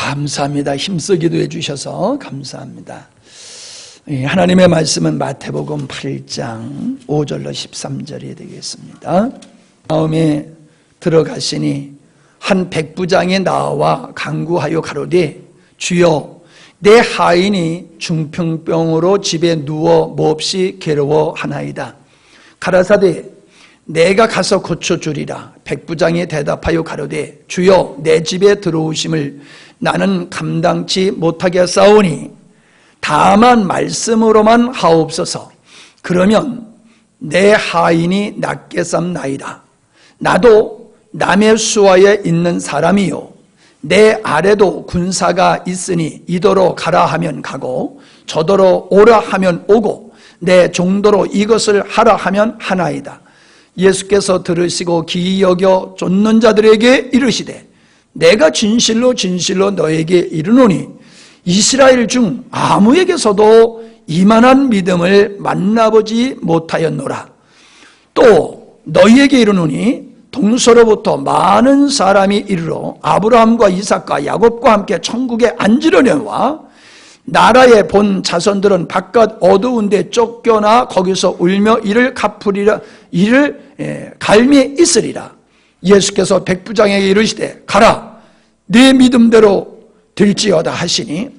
감사합니다. 힘써 기도해 주셔서 감사합니다. 하나님의 말씀은 마태복음 8장 5절로 13절이 되겠습니다. 다음에 들어가시니 한 백부장이 나와 간구하여 가로되 주여 내 하인이 중풍병으로 집에 누워 몹시 괴로워하나이다. 가라사대 내가 가서 고쳐주리라. 백부장이 대답하여 가로되 주여 내 집에 들어오심을 나는 감당치 못하겠사오니 다만 말씀으로만 하옵소서. 그러면 내 하인이 낫게 쌈나이다. 나도 남의 수하에 있는 사람이요 내 아래도 군사가 있으니 이도로 가라 하면 가고 저도로 오라 하면 오고 내 종도로 이것을 하라 하면 하나이다. 예수께서 들으시고 기이 여겨 쫓는 자들에게 이르시되 내가 진실로 진실로 너에게 이르노니 이스라엘 중 아무에게서도 이만한 믿음을 만나보지 못하였노라. 또 너희에게 이르노니 동서로부터 많은 사람이 이르러 아브라함과 이삭과 야곱과 함께 천국에 앉으려니와 나라의 본 자손들은 바깥 어두운 데 쫓겨나 거기서 울며 이를 갚으리라. 이를 갈미 있으리라. 예수께서 백부장에게 이르시되 가라 네 믿음대로 될지어다 하시니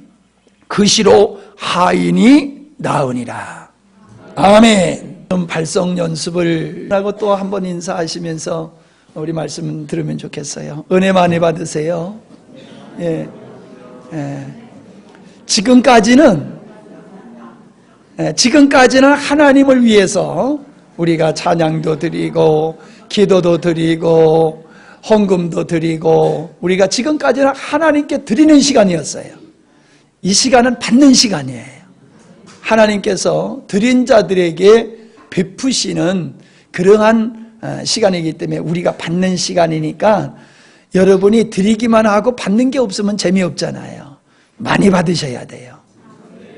그 시로 하인이 나으니라. 아멘. 발성 연습을 하고 또 한 번 인사하시면서 우리 말씀 들으면 좋겠어요. 은혜 많이 받으세요. 예. 지금까지는 하나님을 위해서 우리가 찬양도 드리고 기도도 드리고 헌금도 드리고 우리가 지금까지는 하나님께 드리는 시간이었어요. 이 시간은 받는 시간이에요. 하나님께서 드린 자들에게 베푸시는 그러한 시간이기 때문에 우리가 받는 시간이니까 여러분이 드리기만 하고 받는 게 없으면 재미없잖아요. 많이 받으셔야 돼요.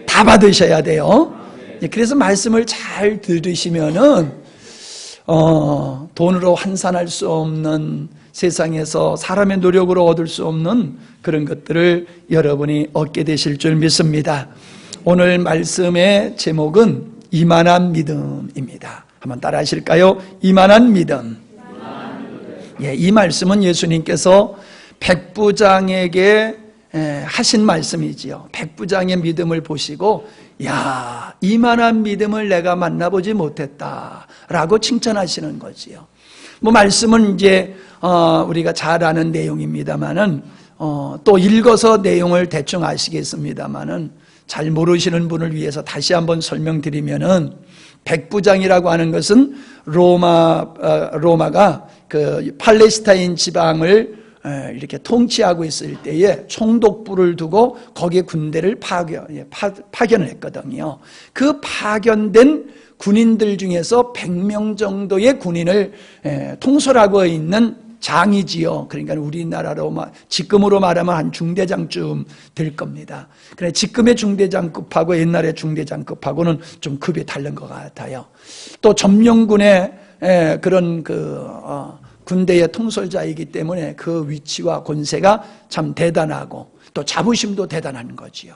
다 받으셔야 돼요. 그래서 말씀을 잘 들으시면은 돈으로 환산할 수 없는 세상에서 사람의 노력으로 얻을 수 없는 그런 것들을 여러분이 얻게 되실 줄 믿습니다. 오늘 말씀의 제목은 이만한 믿음입니다. 한번 따라 하실까요? 이만한 믿음. 예, 이 말씀은 예수님께서 백부장에게 하신 말씀이지요. 백부장의 믿음을 보시고 야, 이만한 믿음을 내가 만나보지 못했다라고 칭찬하시는 거지요. 뭐 말씀은 이제 우리가 잘 아는 내용입니다만은 또 읽어서 내용을 대충 아시겠습니다만은 잘 모르시는 분을 위해서 다시 한번 설명드리면은 백부장이라고 하는 것은 로마가 그 팔레스타인 지방을 이렇게 통치하고 있을 때에 총독부를 두고 거기에 군대를 파견을 했거든요. 그 파견된 군인들 중에서 100명 정도의 군인을 통솔하고 있는 장이지요. 그러니까 우리나라로 지금으로 말하면 한 중대장쯤 될 겁니다. 그래 지금의 중대장급하고 옛날의 중대장급하고는 좀 급이 다른 것 같아요. 또 점령군의 그런 군대의 통솔자이기 때문에 그 위치와 권세가 참 대단하고 또 자부심도 대단한 거지요.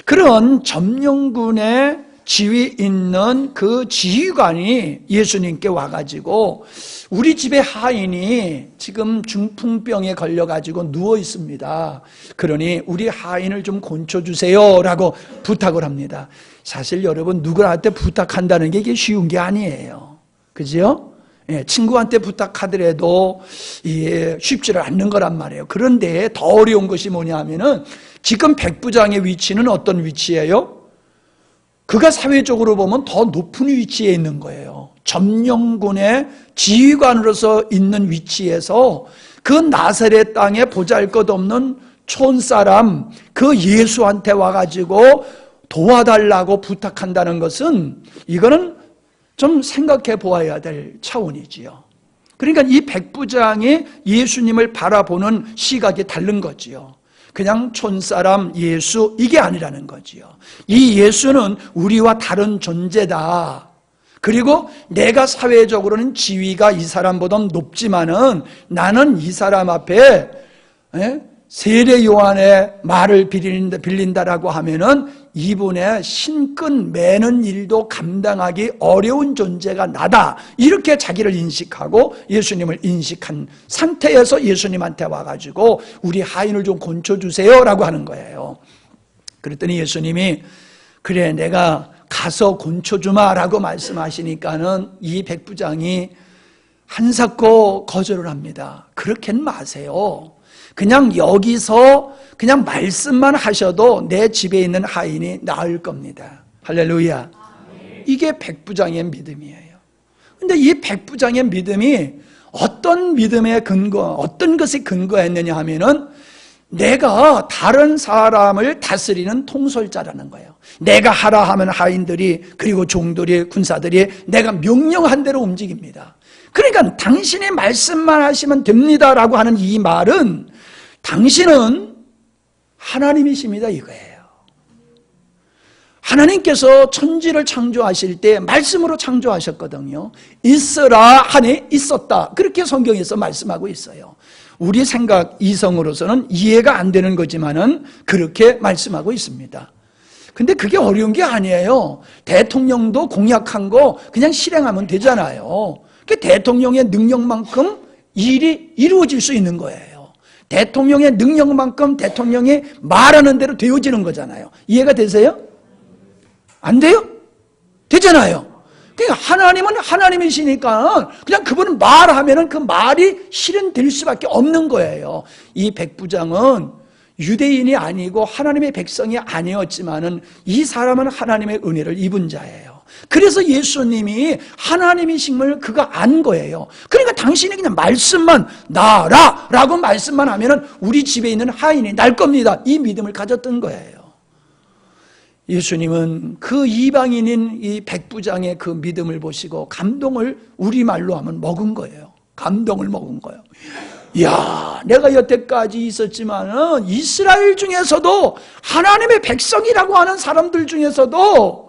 그런 점령군의 지위 있는 그 지휘관이 예수님께 와가지고 우리 집의 하인이 지금 중풍병에 걸려가지고 누워 있습니다. 그러니 우리 하인을 좀 고쳐주세요 라고 부탁을 합니다. 사실 여러분 누구한테 부탁한다는 게 이게 쉬운 게 아니에요. 그죠? 예, 친구한테 부탁하더라도 쉽지를 않는 거란 말이에요. 그런데 더 어려운 것이 뭐냐 하면은 지금 백부장의 위치는 어떤 위치예요? 그가 사회적으로 보면 더 높은 위치에 있는 거예요. 점령군의 지휘관으로서 있는 위치에서 그 나사렛 땅에 보잘것없는 촌사람 그 예수한테 와가지고 도와달라고 부탁한다는 것은 이거는 좀 생각해 보아야 될 차원이지요. 그러니까 이 백부장이 예수님을 바라보는 시각이 다른 거지요. 그냥 촌사람 예수 이게 아니라는 거지요. 이 예수는 우리와 다른 존재다. 그리고 내가 사회적으로는 지위가 이 사람보다 높지만은 나는 이 사람 앞에 세례 요한의 말을 빌린다라고 하면은 이분의 신근 매는 일도 감당하기 어려운 존재가 나다, 이렇게 자기를 인식하고 예수님을 인식한 상태에서 예수님한테 와가지고 우리 하인을 좀 곤쳐주세요 라고 하는 거예요. 그랬더니 예수님이 그래 내가 가서 곤쳐주마 라고 말씀하시니까는 이 백부장이 한사코 거절을 합니다. 그렇게는 마세요. 그냥 여기서 그냥 말씀만 하셔도 내 집에 있는 하인이 나을 겁니다. 할렐루야. 이게 백부장의 믿음이에요. 근데 이 백부장의 믿음이 어떤 믿음의 근거, 어떤 것이 근거했느냐 하면은 내가 다른 사람을 다스리는 통솔자라는 거예요. 내가 하라 하면 하인들이, 그리고 종들이, 군사들이 내가 명령한 대로 움직입니다. 그러니까 당신이 말씀만 하시면 됩니다라고 하는 이 말은 당신은 하나님이십니다 이거예요. 하나님께서 천지를 창조하실 때 말씀으로 창조하셨거든요. 있으라 하니 있었다, 그렇게 성경에서 말씀하고 있어요. 우리 생각 이성으로서는 이해가 안 되는 거지만은 그렇게 말씀하고 있습니다. 근데 그게 어려운 게 아니에요. 대통령도 공약한 거 그냥 실행하면 되잖아요. 그 대통령의 능력만큼 일이 이루어질 수 있는 거예요. 대통령의 능력만큼 대통령이 말하는 대로 되어지는 거잖아요. 이해가 되세요? 안 돼요? 되잖아요. 그러니까 하나님은 하나님이시니까 그냥 그분은 말하면은 그 말이 실현될 수밖에 없는 거예요. 이 백부장은 유대인이 아니고 하나님의 백성이 아니었지만은 이 사람은 하나님의 은혜를 입은 자예요. 그래서 예수님이 하나님이심을 그가 안 거예요. 그러니까 당신이 그냥 말씀만 나라 라고 말씀만 하면은 우리 집에 있는 하인이 날 겁니다, 이 믿음을 가졌던 거예요. 예수님은 그 이방인인 이 백부장의 그 믿음을 보시고 감동을 우리말로 하면 먹은 거예요. 감동을 먹은 거예요. 야, 내가 여태까지 있었지만은 이스라엘 중에서도 하나님의 백성이라고 하는 사람들 중에서도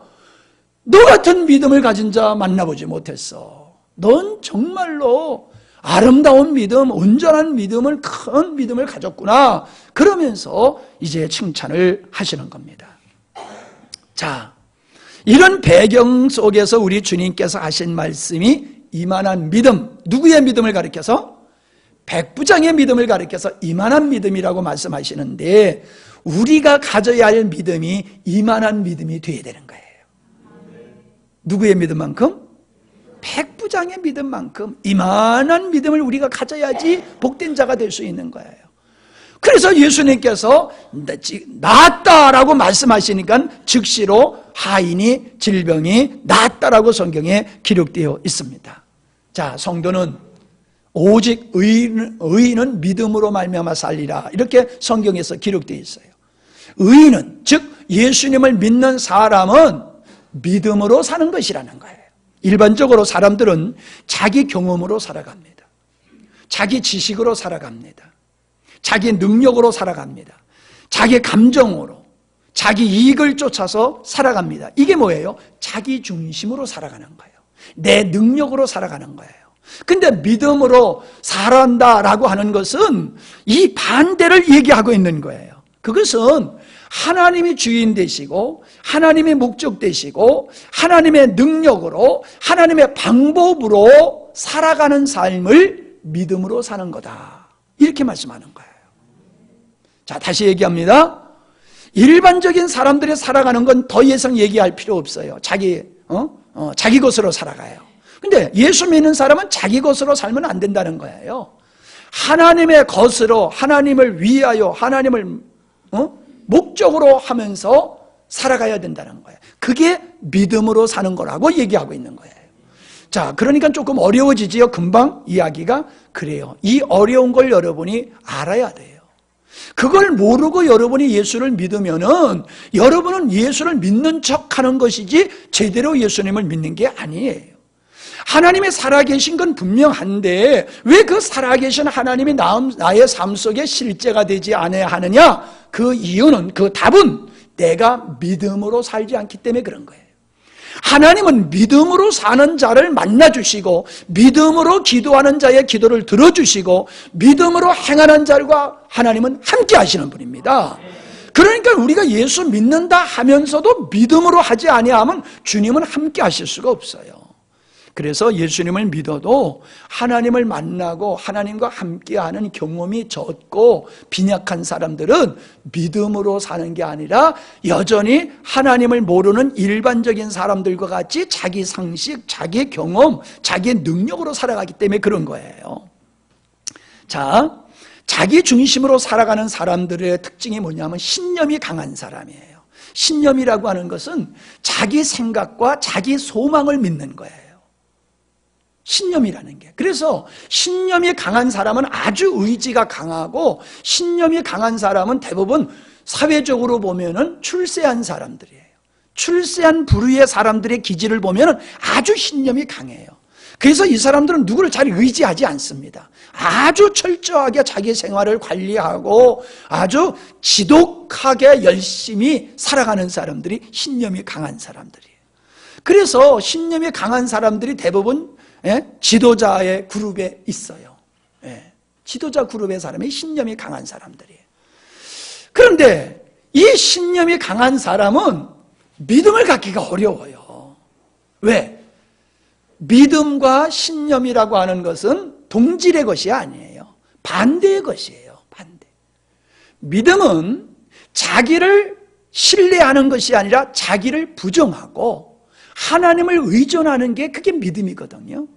너 같은 믿음을 가진 자 만나보지 못했어. 넌 정말로 아름다운 믿음, 온전한 믿음을, 큰 믿음을 가졌구나. 그러면서 이제 칭찬을 하시는 겁니다. 자, 이런 배경 속에서 우리 주님께서 하신 말씀이 이만한 믿음, 누구의 믿음을 가리켜서? 백부장의 믿음을 가리켜서 이만한 믿음이라고 말씀하시는데, 우리가 가져야 할 믿음이 이만한 믿음이 되어야 되는 거예요. 누구의 믿음만큼? 백부장의 믿음만큼 이만한 믿음을 우리가 가져야지 복된 자가 될 수 있는 거예요. 그래서 예수님께서 낫다라고 말씀하시니까 즉시로 하인이, 질병이 낫다라고 성경에 기록되어 있습니다. 자, 성도는 오직 의인은 믿음으로 말미암아 살리라, 이렇게 성경에서 기록되어 있어요. 의인은, 즉 예수님을 믿는 사람은 믿음으로 사는 것이라는 거예요. 일반적으로 사람들은 자기 경험으로 살아갑니다. 자기 지식으로 살아갑니다. 자기 능력으로 살아갑니다. 자기 감정으로, 자기 이익을 쫓아서 살아갑니다. 이게 뭐예요? 자기 중심으로 살아가는 거예요. 내 능력으로 살아가는 거예요. 근데 믿음으로 살아간다라고 하는 것은 이 반대를 얘기하고 있는 거예요. 그것은 하나님이 주인 되시고 하나님이 목적 되시고 하나님의 능력으로, 하나님의 방법으로 살아가는 삶을 믿음으로 사는 거다, 이렇게 말씀하는 거예요. 자, 다시 얘기합니다. 일반적인 사람들이 살아가는 건 더 이상 얘기할 필요 없어요. 자기 것으로 살아가요. 근데 예수 믿는 사람은 자기 것으로 살면 안 된다는 거예요. 하나님의 것으로, 하나님을 위하여, 하나님을 목적으로 하면서 살아가야 된다는 거예요. 그게 믿음으로 사는 거라고 얘기하고 있는 거예요. 자, 그러니까 조금 어려워지지요. 금방 이야기가. 그래요. 이 어려운 걸 여러분이 알아야 돼요. 그걸 모르고 여러분이 예수를 믿으면은 여러분은 예수를 믿는 척 하는 것이지 제대로 예수님을 믿는 게 아니에요. 하나님이 살아계신 건 분명한데 왜 그 살아계신 하나님이 나의 삶 속에 실제가 되지 않아야 하느냐? 그 이유는, 그 답은 내가 믿음으로 살지 않기 때문에 그런 거예요. 하나님은 믿음으로 사는 자를 만나주시고 믿음으로 기도하는 자의 기도를 들어주시고 믿음으로 행하는 자들과 하나님은 함께 하시는 분입니다. 그러니까 우리가 예수 믿는다 하면서도 믿음으로 하지 아니하면 주님은 함께 하실 수가 없어요. 그래서 예수님을 믿어도 하나님을 만나고 하나님과 함께하는 경험이 적고 빈약한 사람들은 믿음으로 사는 게 아니라 여전히 하나님을 모르는 일반적인 사람들과 같이 자기 상식, 자기 경험, 자기 능력으로 살아가기 때문에 그런 거예요. 자, 자기 중심으로 살아가는 사람들의 특징이 뭐냐면 신념이 강한 사람이에요. 신념이라고 하는 것은 자기 생각과 자기 소망을 믿는 거예요. 신념이라는 게. 그래서 신념이 강한 사람은 아주 의지가 강하고 신념이 강한 사람은 대부분 사회적으로 보면은 출세한 사람들이에요. 출세한 부류의 사람들의 기질을 보면은 아주 신념이 강해요. 그래서 이 사람들은 누구를 잘 의지하지 않습니다. 아주 철저하게 자기 생활을 관리하고 아주 지독하게 열심히 살아가는 사람들이 신념이 강한 사람들이에요. 그래서 신념이 강한 사람들이 대부분 지도자의 그룹에 있어요. 지도자 그룹의 사람이 신념이 강한 사람들이에요. 그런데 이 신념이 강한 사람은 믿음을 갖기가 어려워요. 왜? 믿음과 신념이라고 하는 것은 동질의 것이 아니에요. 반대의 것이에요. 반대. 믿음은 자기를 신뢰하는 것이 아니라 자기를 부정하고 하나님을 의존하는 게 그게 믿음이거든요.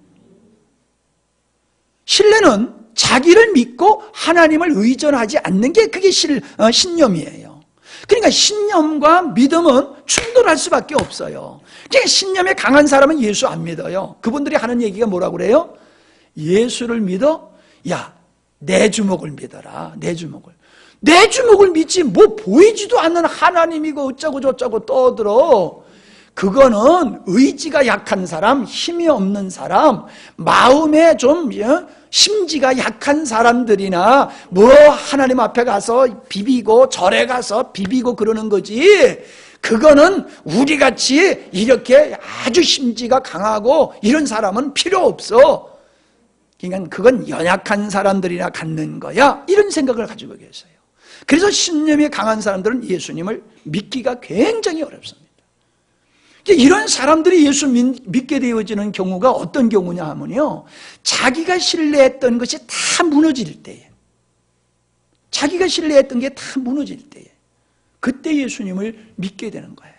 신뢰는 자기를 믿고 하나님을 의존하지 않는 게 그게 신념이에요. 그러니까 신념과 믿음은 충돌할 수밖에 없어요. 신념이 강한 사람은 예수 안 믿어요. 그분들이 하는 얘기가 뭐라고 그래요? 예수를 믿어? 야, 내 주먹을 믿어라. 내 주먹을. 내 주먹을 믿지 뭐 보이지도 않는 하나님이고 어쩌고 저쩌고 떠들어. 그거는 의지가 약한 사람, 힘이 없는 사람, 마음에 좀 심지가 약한 사람들이나 뭐 하나님 앞에 가서 비비고 절에 가서 비비고 그러는 거지. 그거는 우리같이 이렇게 아주 심지가 강하고 이런 사람은 필요 없어. 그러니까 그건 연약한 사람들이나 갖는 거야. 이런 생각을 가지고 계세요. 그래서 신념이 강한 사람들은 예수님을 믿기가 굉장히 어렵습니다. 이런 사람들이 예수 믿게 되어지는 경우가 어떤 경우냐 하면요, 자기가 신뢰했던 것이 다 무너질 때에, 자기가 신뢰했던 게 다 무너질 때에 그때 예수님을 믿게 되는 거예요.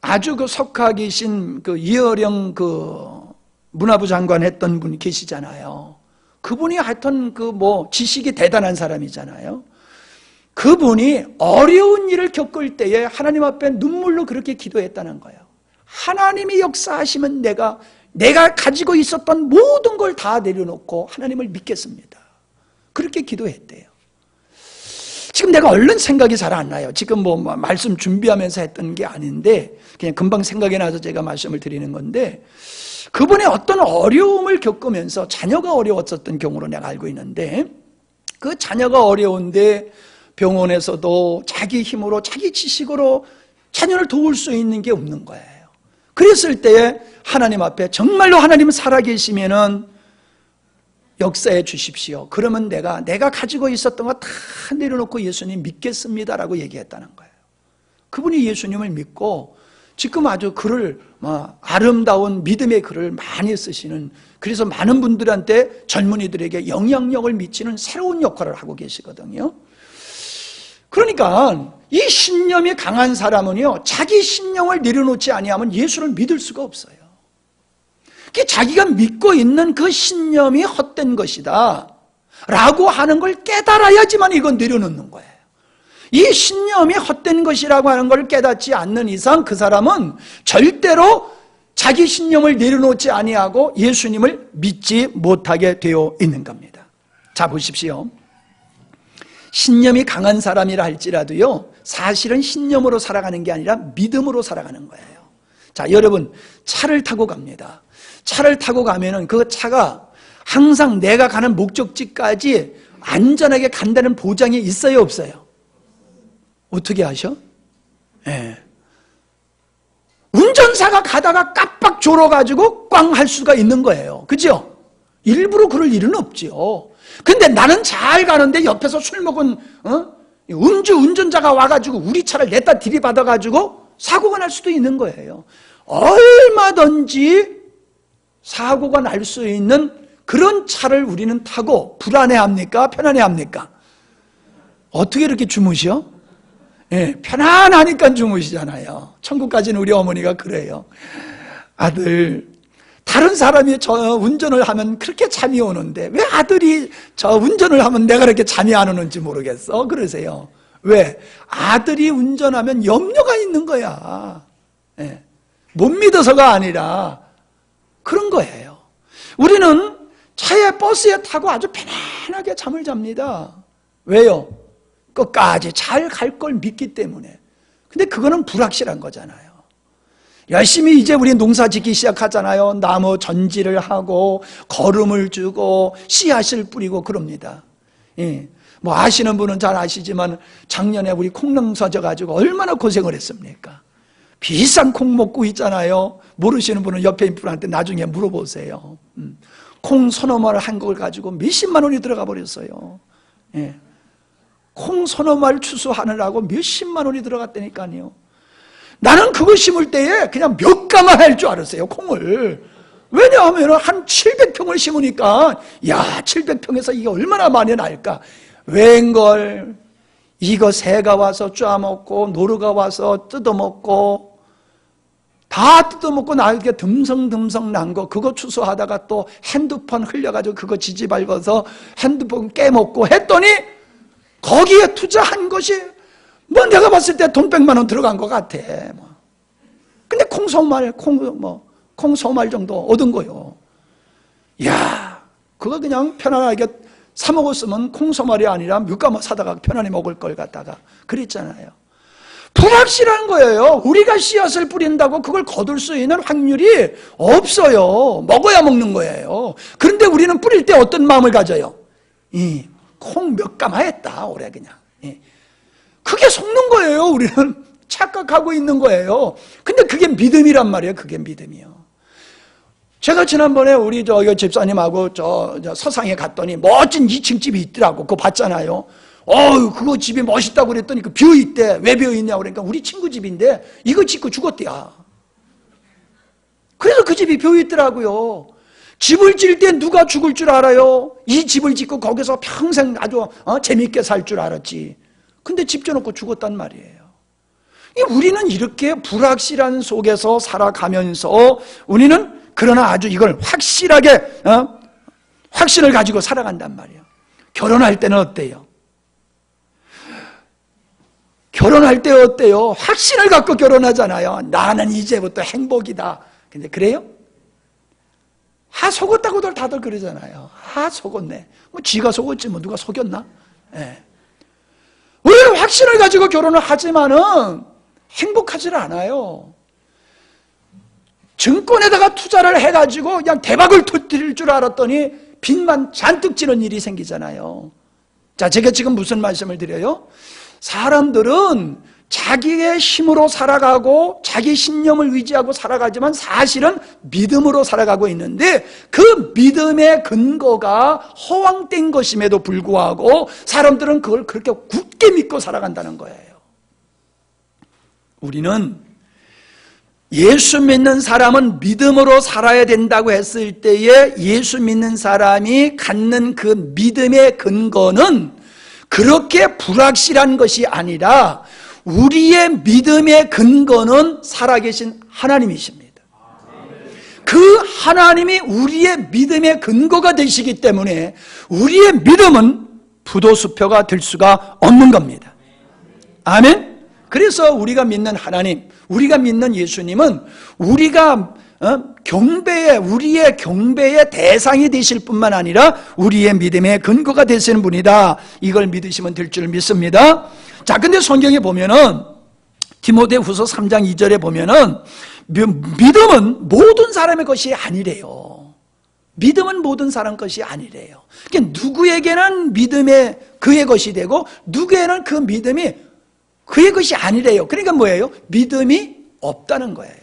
아주 석하 계신 이어령 문화부 장관 했던 분이 계시잖아요. 그분이 하여튼 지식이 대단한 사람이잖아요. 그분이 어려운 일을 겪을 때에 하나님 앞에 눈물로 그렇게 기도했다는 거예요. 하나님이 역사하시면 내가 가지고 있었던 모든 걸 다 내려놓고 하나님을 믿겠습니다. 그렇게 기도했대요. 지금 내가 얼른 생각이 잘 안 나요. 지금 말씀 준비하면서 했던 게 아닌데 그냥 금방 생각이 나서 제가 말씀을 드리는 건데, 그분의 어떤 어려움을 겪으면서 자녀가 어려웠었던 경우로 내가 알고 있는데, 그 자녀가 어려운데 병원에서도 자기 힘으로 자기 지식으로 자녀를 도울 수 있는 게 없는 거예요. 그랬을 때에 하나님 앞에 정말로 하나님 살아계시면은 역사해 주십시오. 그러면 내가 가지고 있었던 거 다 내려놓고 예수님 믿겠습니다라고 얘기했다는 거예요. 그분이 예수님을 믿고 지금 아주 글을 아름다운 믿음의 글을 많이 쓰시는, 그래서 많은 분들한테 젊은이들에게 영향력을 미치는 새로운 역할을 하고 계시거든요. 그러니까 이 신념이 강한 사람은요, 자기 신념을 내려놓지 아니하면 예수를 믿을 수가 없어요. 자기가 믿고 있는 그 신념이 헛된 것이다 라고 하는 걸 깨달아야지만 이건 내려놓는 거예요. 이 신념이 헛된 것이라고 하는 걸 깨닫지 않는 이상 그 사람은 절대로 자기 신념을 내려놓지 아니하고 예수님을 믿지 못하게 되어 있는 겁니다. 자, 보십시오. 신념이 강한 사람이라 할지라도요, 사실은 신념으로 살아가는 게 아니라 믿음으로 살아가는 거예요. 자, 여러분, 차를 타고 갑니다. 차를 타고 가면은 그 차가 항상 내가 가는 목적지까지 안전하게 간다는 보장이 있어요, 없어요? 어떻게 하셔? 예. 운전사가 가다가 깜빡 졸아가지고 꽝 할 수가 있는 거예요. 그죠? 일부러 그럴 일은 없지요. 근데 나는 잘 가는데 옆에서 술 먹은 운전자가 와가지고 우리 차를 냈다 들이받아가지고 사고가 날 수도 있는 거예요. 얼마든지 사고가 날 수 있는 그런 차를 우리는 타고 불안해합니까? 편안해합니까? 어떻게 이렇게 주무셔? 예, 편안하니까 주무시잖아요. 천국 가진 우리 어머니가 그래요. 아들, 다른 사람이 저 운전을 하면 그렇게 잠이 오는데 왜 아들이 저 운전을 하면 내가 그렇게 잠이 안 오는지 모르겠어? 그러세요. 왜? 아들이 운전하면 염려가 있는 거야. 예, 못 믿어서가 아니라 그런 거예요. 우리는 차에 버스에 타고 아주 편안하게 잠을 잡니다. 왜요? 끝까지 잘 갈 걸 믿기 때문에. 근데 그거는 불확실한 거잖아요. 열심히 이제 우리 농사 짓기 시작하잖아요. 나무 전지를 하고 거름을 주고 씨앗을 뿌리고 그럽니다. 예. 뭐 아시는 분은 잘 아시지만 작년에 우리 콩농사 져가지고 얼마나 고생을 했습니까? 비싼 콩 먹고 있잖아요. 모르시는 분은 옆에 있는 분한테 나중에 물어보세요. 콩 서너 말 한 걸 가지고 몇십만 원이 들어가 버렸어요. 예. 콩 서너 말 추수하느라고 몇십만 원이 들어갔다니까요. 나는 그거 심을 때에 그냥 몇 가만 할 줄 알았어요, 콩을. 왜냐하면 한 700평을 심으니까 야, 700평에서 이게 얼마나 많이 날까. 웬걸 이거 새가 와서 쪼아먹고 노루가 와서 뜯어먹고 다 뜯어먹고 나에게 듬성듬성 난 거 그거 추수하다가 또 핸드폰 흘려가지고 그거 지지 밟아서 핸드폰 깨먹고 했더니 거기에 투자한 것이 뭐 내가 봤을 때 돈 100만 원 들어간 것 같아. 뭐. 근데 콩소말 정도 얻은 거요. 야, 그거 그냥 편안하게 사 먹었으면 콩소말이 아니라 뮤가마 사다가 편안히 먹을 걸 갖다가 그랬잖아요. 불확실한 거예요. 우리가 씨앗을 뿌린다고 그걸 거둘 수 있는 확률이 없어요. 먹어야 먹는 거예요. 그런데 우리는 뿌릴 때 어떤 마음을 가져요? 콩 몇 가마 했다 올해 그냥. 그게 속는 거예요. 우리는 착각하고 있는 거예요. 근데 그게 믿음이란 말이에요. 그게 믿음이요. 제가 지난번에 우리 집사님하고 서상에 갔더니 멋진 2층 집이 있더라고. 그거 봤잖아요. 그거 집이 멋있다고 그랬더니 그 비어있대. 왜 비어있냐고 그러니까 우리 친구 집인데 이거 짓고 죽었대야. 그래서 그 집이 비어있더라고요. 집을 질 때 누가 죽을 줄 알아요? 이 집을 짓고 거기서 평생 아주 재밌게 살 줄 알았지. 근데 집 져놓고 죽었단 말이에요. 우리는 이렇게 불확실한 속에서 살아가면서 우리는 그러나 아주 이걸 확실하게 확신을 가지고 살아간단 말이에요. 결혼할 때는 어때요? 결혼할 때 어때요? 확신을 갖고 결혼하잖아요. 나는 이제부터 행복이다. 근데 그래요? 속었다고들 다들 그러잖아요. 속었네. 뭐 지가 속었지 뭐 누가 속였나? 예. 우리는 확신을 가지고 결혼을 하지만은 행복하지 않아요. 증권에다가 투자를 해가지고 그냥 대박을 터뜨릴 줄 알았더니 빚만 잔뜩 지는 일이 생기잖아요. 자, 제가 지금 무슨 말씀을 드려요? 사람들은 자기의 힘으로 살아가고 자기 신념을 의지하고 살아가지만 사실은 믿음으로 살아가고 있는데 그 믿음의 근거가 허황된 것임에도 불구하고 사람들은 그걸 그렇게 굳게 믿고 살아간다는 거예요. 우리는 예수 믿는 사람은 믿음으로 살아야 된다고 했을 때에 예수 믿는 사람이 갖는 그 믿음의 근거는 그렇게 불확실한 것이 아니라 우리의 믿음의 근거는 살아계신 하나님이십니다. 그 하나님이 우리의 믿음의 근거가 되시기 때문에 우리의 믿음은 부도수표가 될 수가 없는 겁니다. 아멘? 그래서 우리가 믿는 하나님, 우리가 믿는 예수님은 우리가 우리의 경배의 대상이 되실 뿐만 아니라 우리의 믿음의 근거가 되시는 분이다. 이걸 믿으시면 될 줄 믿습니다. 자, 근데 성경에 보면은 디모데후서 3장 2절에 보면은 믿음은 모든 사람의 것이 아니래요. 믿음은 모든 사람 것이 아니래요. 그러니까 누구에게는 믿음의 그의 것이 되고 누구에게는 그 믿음이 그의 것이 아니래요. 그러니까 뭐예요? 믿음이 없다는 거예요.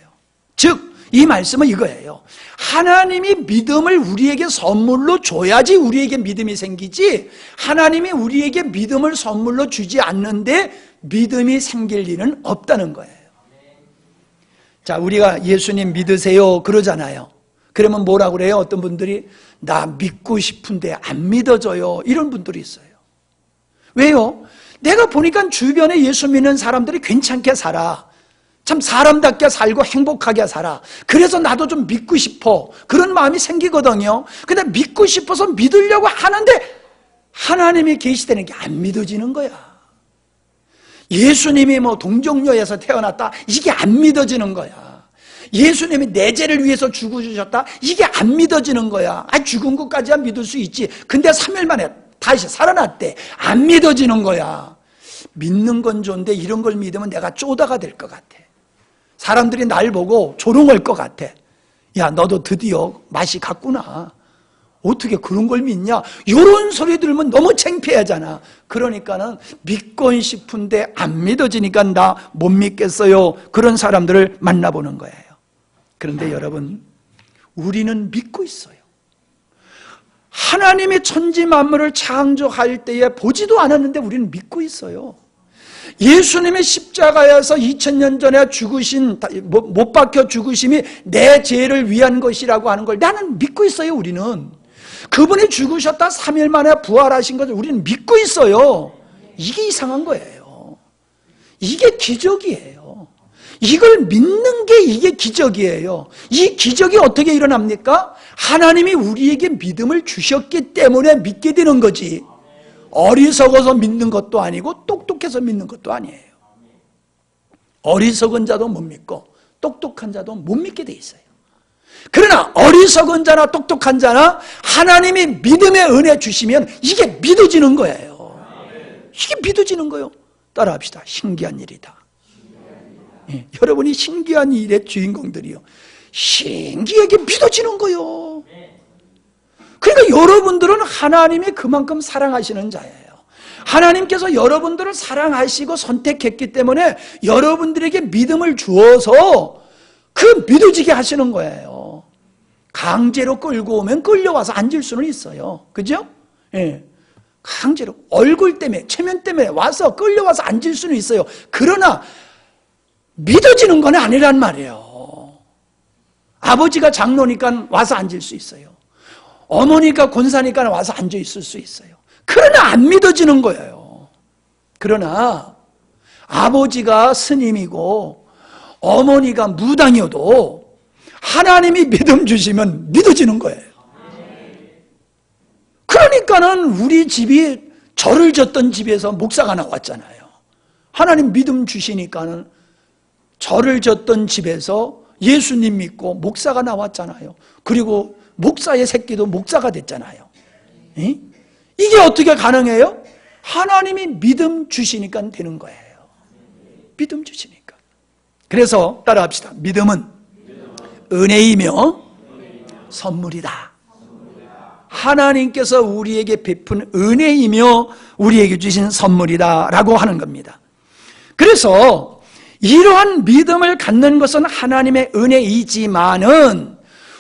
즉, 이 말씀은 이거예요. 하나님이 믿음을 우리에게 선물로 줘야지 우리에게 믿음이 생기지, 하나님이 우리에게 믿음을 선물로 주지 않는데 믿음이 생길 리는 없다는 거예요. 자, 우리가 예수님 믿으세요 그러잖아요. 그러면 뭐라고 그래요? 어떤 분들이 나 믿고 싶은데 안 믿어져요, 이런 분들이 있어요. 왜요? 내가 보니까 주변에 예수 믿는 사람들이 괜찮게 살아, 참 사람답게 살고 행복하게 살아, 그래서 나도 좀 믿고 싶어, 그런 마음이 생기거든요. 근데 믿고 싶어서 믿으려고 하는데 하나님이 계시다는 게 안 믿어지는 거야. 예수님이 뭐 동정녀에서 태어났다, 이게 안 믿어지는 거야. 예수님이 내 죄를 위해서 죽으셨다, 이게 안 믿어지는 거야. 죽은 것까지야 믿을 수 있지. 근데 3일 만에 다시 살아났대, 안 믿어지는 거야. 믿는 건 좋은데 이런 걸 믿으면 내가 쪼다가 될 것 같아. 사람들이 날 보고 조롱할 것 같아. 야, 너도 드디어 맛이 갔구나, 어떻게 그런 걸 믿냐, 이런 소리 들으면 너무 창피하잖아. 그러니까는 믿고 싶은데 안 믿어지니까 나 못 믿겠어요, 그런 사람들을 만나보는 거예요. 그런데 여러분, 우리는 믿고 있어요. 하나님의 천지 만물을 창조할 때에 보지도 않았는데 우리는 믿고 있어요. 예수님의 십자가에서 2000년 전에 죽으신, 못 박혀 죽으심이 내 죄를 위한 것이라고 하는 걸 나는 믿고 있어요. 우리는 그분이 죽으셨다 3일 만에 부활하신 것을 우리는 믿고 있어요. 이게 이상한 거예요. 이게 기적이에요. 이걸 믿는 게 이게 기적이에요. 이 기적이 어떻게 일어납니까? 하나님이 우리에게 믿음을 주셨기 때문에 믿게 되는 거지, 어리석어서 믿는 것도 아니고 똑똑해서 믿는 것도 아니에요. 어리석은 자도 못 믿고 똑똑한 자도 못 믿게 돼 있어요. 그러나 어리석은 자나 똑똑한 자나 하나님이 믿음의 은혜 주시면 이게 믿어지는 거예요. 이게 믿어지는 거예요. 따라합시다. 신기한 일이다. 예, 여러분이 신기한 일의 주인공들이요, 신기하게 믿어지는 거예요. 그러니까 여러분들은 하나님이 그만큼 사랑하시는 자예요. 하나님께서 여러분들을 사랑하시고 선택했기 때문에 여러분들에게 믿음을 주어서 그 믿어지게 하시는 거예요. 강제로 끌고 오면 끌려와서 앉을 수는 있어요. 그죠? 예. 강제로 얼굴 때문에, 체면 때문에 와서 끌려와서 앉을 수는 있어요. 그러나 믿어지는 건 아니란 말이에요. 아버지가 장로니까 와서 앉을 수 있어요. 어머니가 권사니까 와서 앉아 있을 수 있어요. 그러나 안 믿어지는 거예요. 그러나 아버지가 스님이고 어머니가 무당이어도 하나님이 믿음 주시면 믿어지는 거예요. 그러니까는 우리 집이 절을 졌던 집에서 목사가 나왔잖아요. 하나님 믿음 주시니까는 절을 졌던 집에서 예수님 믿고 목사가 나왔잖아요. 그리고 목사의 새끼도 목사가 됐잖아요. 에? 이게 어떻게 가능해요? 하나님이 믿음 주시니까 되는 거예요. 믿음 주시니까. 그래서 따라합시다. 믿음은 은혜이며 선물이다. 하나님께서 우리에게 베푼 은혜이며 우리에게 주신 선물이다 라고 하는 겁니다. 그래서 이러한 믿음을 갖는 것은 하나님의 은혜이지만은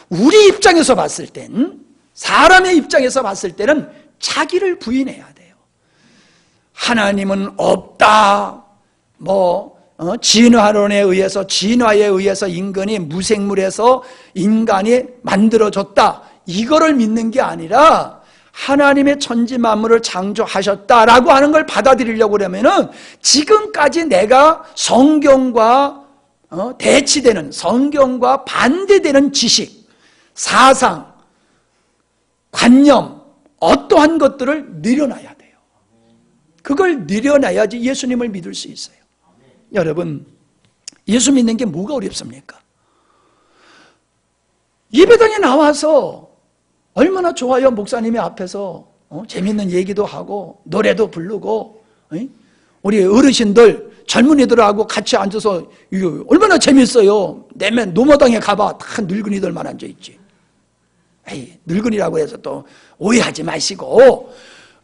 우리 입장에서 봤을 땐, 사람의 입장에서 봤을 때는 자기를 부인해야 돼요. 하나님은 없다, 진화론에 의해서, 진화에 의해서 인간이 무생물에서 인간이 만들어졌다, 이거를 믿는 게 아니라 하나님의 천지 만물을 창조하셨다라고 하는 걸 받아들이려고 그러면은 지금까지 내가 성경과 대치되는, 성경과 반대되는 지식, 사상, 관념, 어떠한 것들을 늘여놔야 돼요. 그걸 늘여놔야지 예수님을 믿을 수 있어요. 여러분, 예수 믿는 게 뭐가 어렵습니까? 예배당에 나와서 얼마나 좋아요. 목사님이 앞에서 재밌는 얘기도 하고 노래도 부르고, 우리 어르신들 젊은이들하고 같이 앉아서 이거 얼마나 재밌어요. 내면 노모당에 가봐 다 늙은이들만 앉아있지. 늙은이라고 해서 또 오해하지 마시고,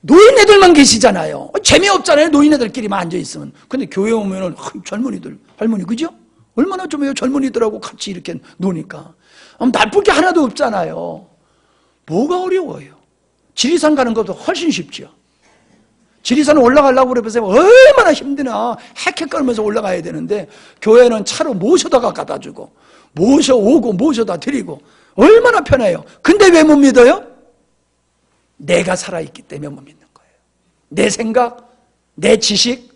노인네들만 계시잖아요. 재미없잖아요. 노인네들끼리만 앉아있으면. 근데 교회 오면은 젊은이들, 할머니, 그죠? 얼마나 좀 젊은이들하고 같이 이렇게 노니까. 나쁠 게 하나도 없잖아요. 뭐가 어려워요? 지리산 가는 것도 훨씬 쉽죠. 지리산 올라가려고 그러면서 얼마나 힘드나 헥헥거리면서 올라가야 되는데 교회는 차로 모셔다가 갖다 주고 모셔오고 모셔다 드리고 얼마나 편해요. 근데 왜 못 믿어요? 내가 살아있기 때문에 못 믿는 거예요. 내 생각, 내 지식,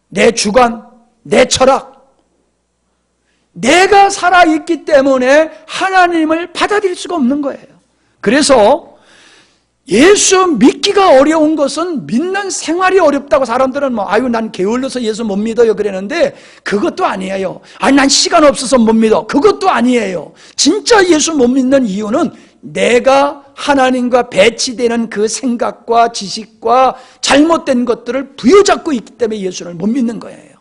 내 주관, 내 철학, 내가 살아있기 때문에 하나님을 받아들일 수가 없는 거예요. 그래서 예수 믿기가 어려운 것은 믿는 생활이 어렵다고 사람들은 아유 난 게을러서 예수 못 믿어요 그랬는데 그것도 아니에요. 아니 난 시간 없어서 못 믿어. 그것도 아니에요. 진짜 예수 못 믿는 이유는 내가 하나님과 배치되는 그 생각과 지식과 잘못된 것들을 부여잡고 있기 때문에 예수를 못 믿는 거예요.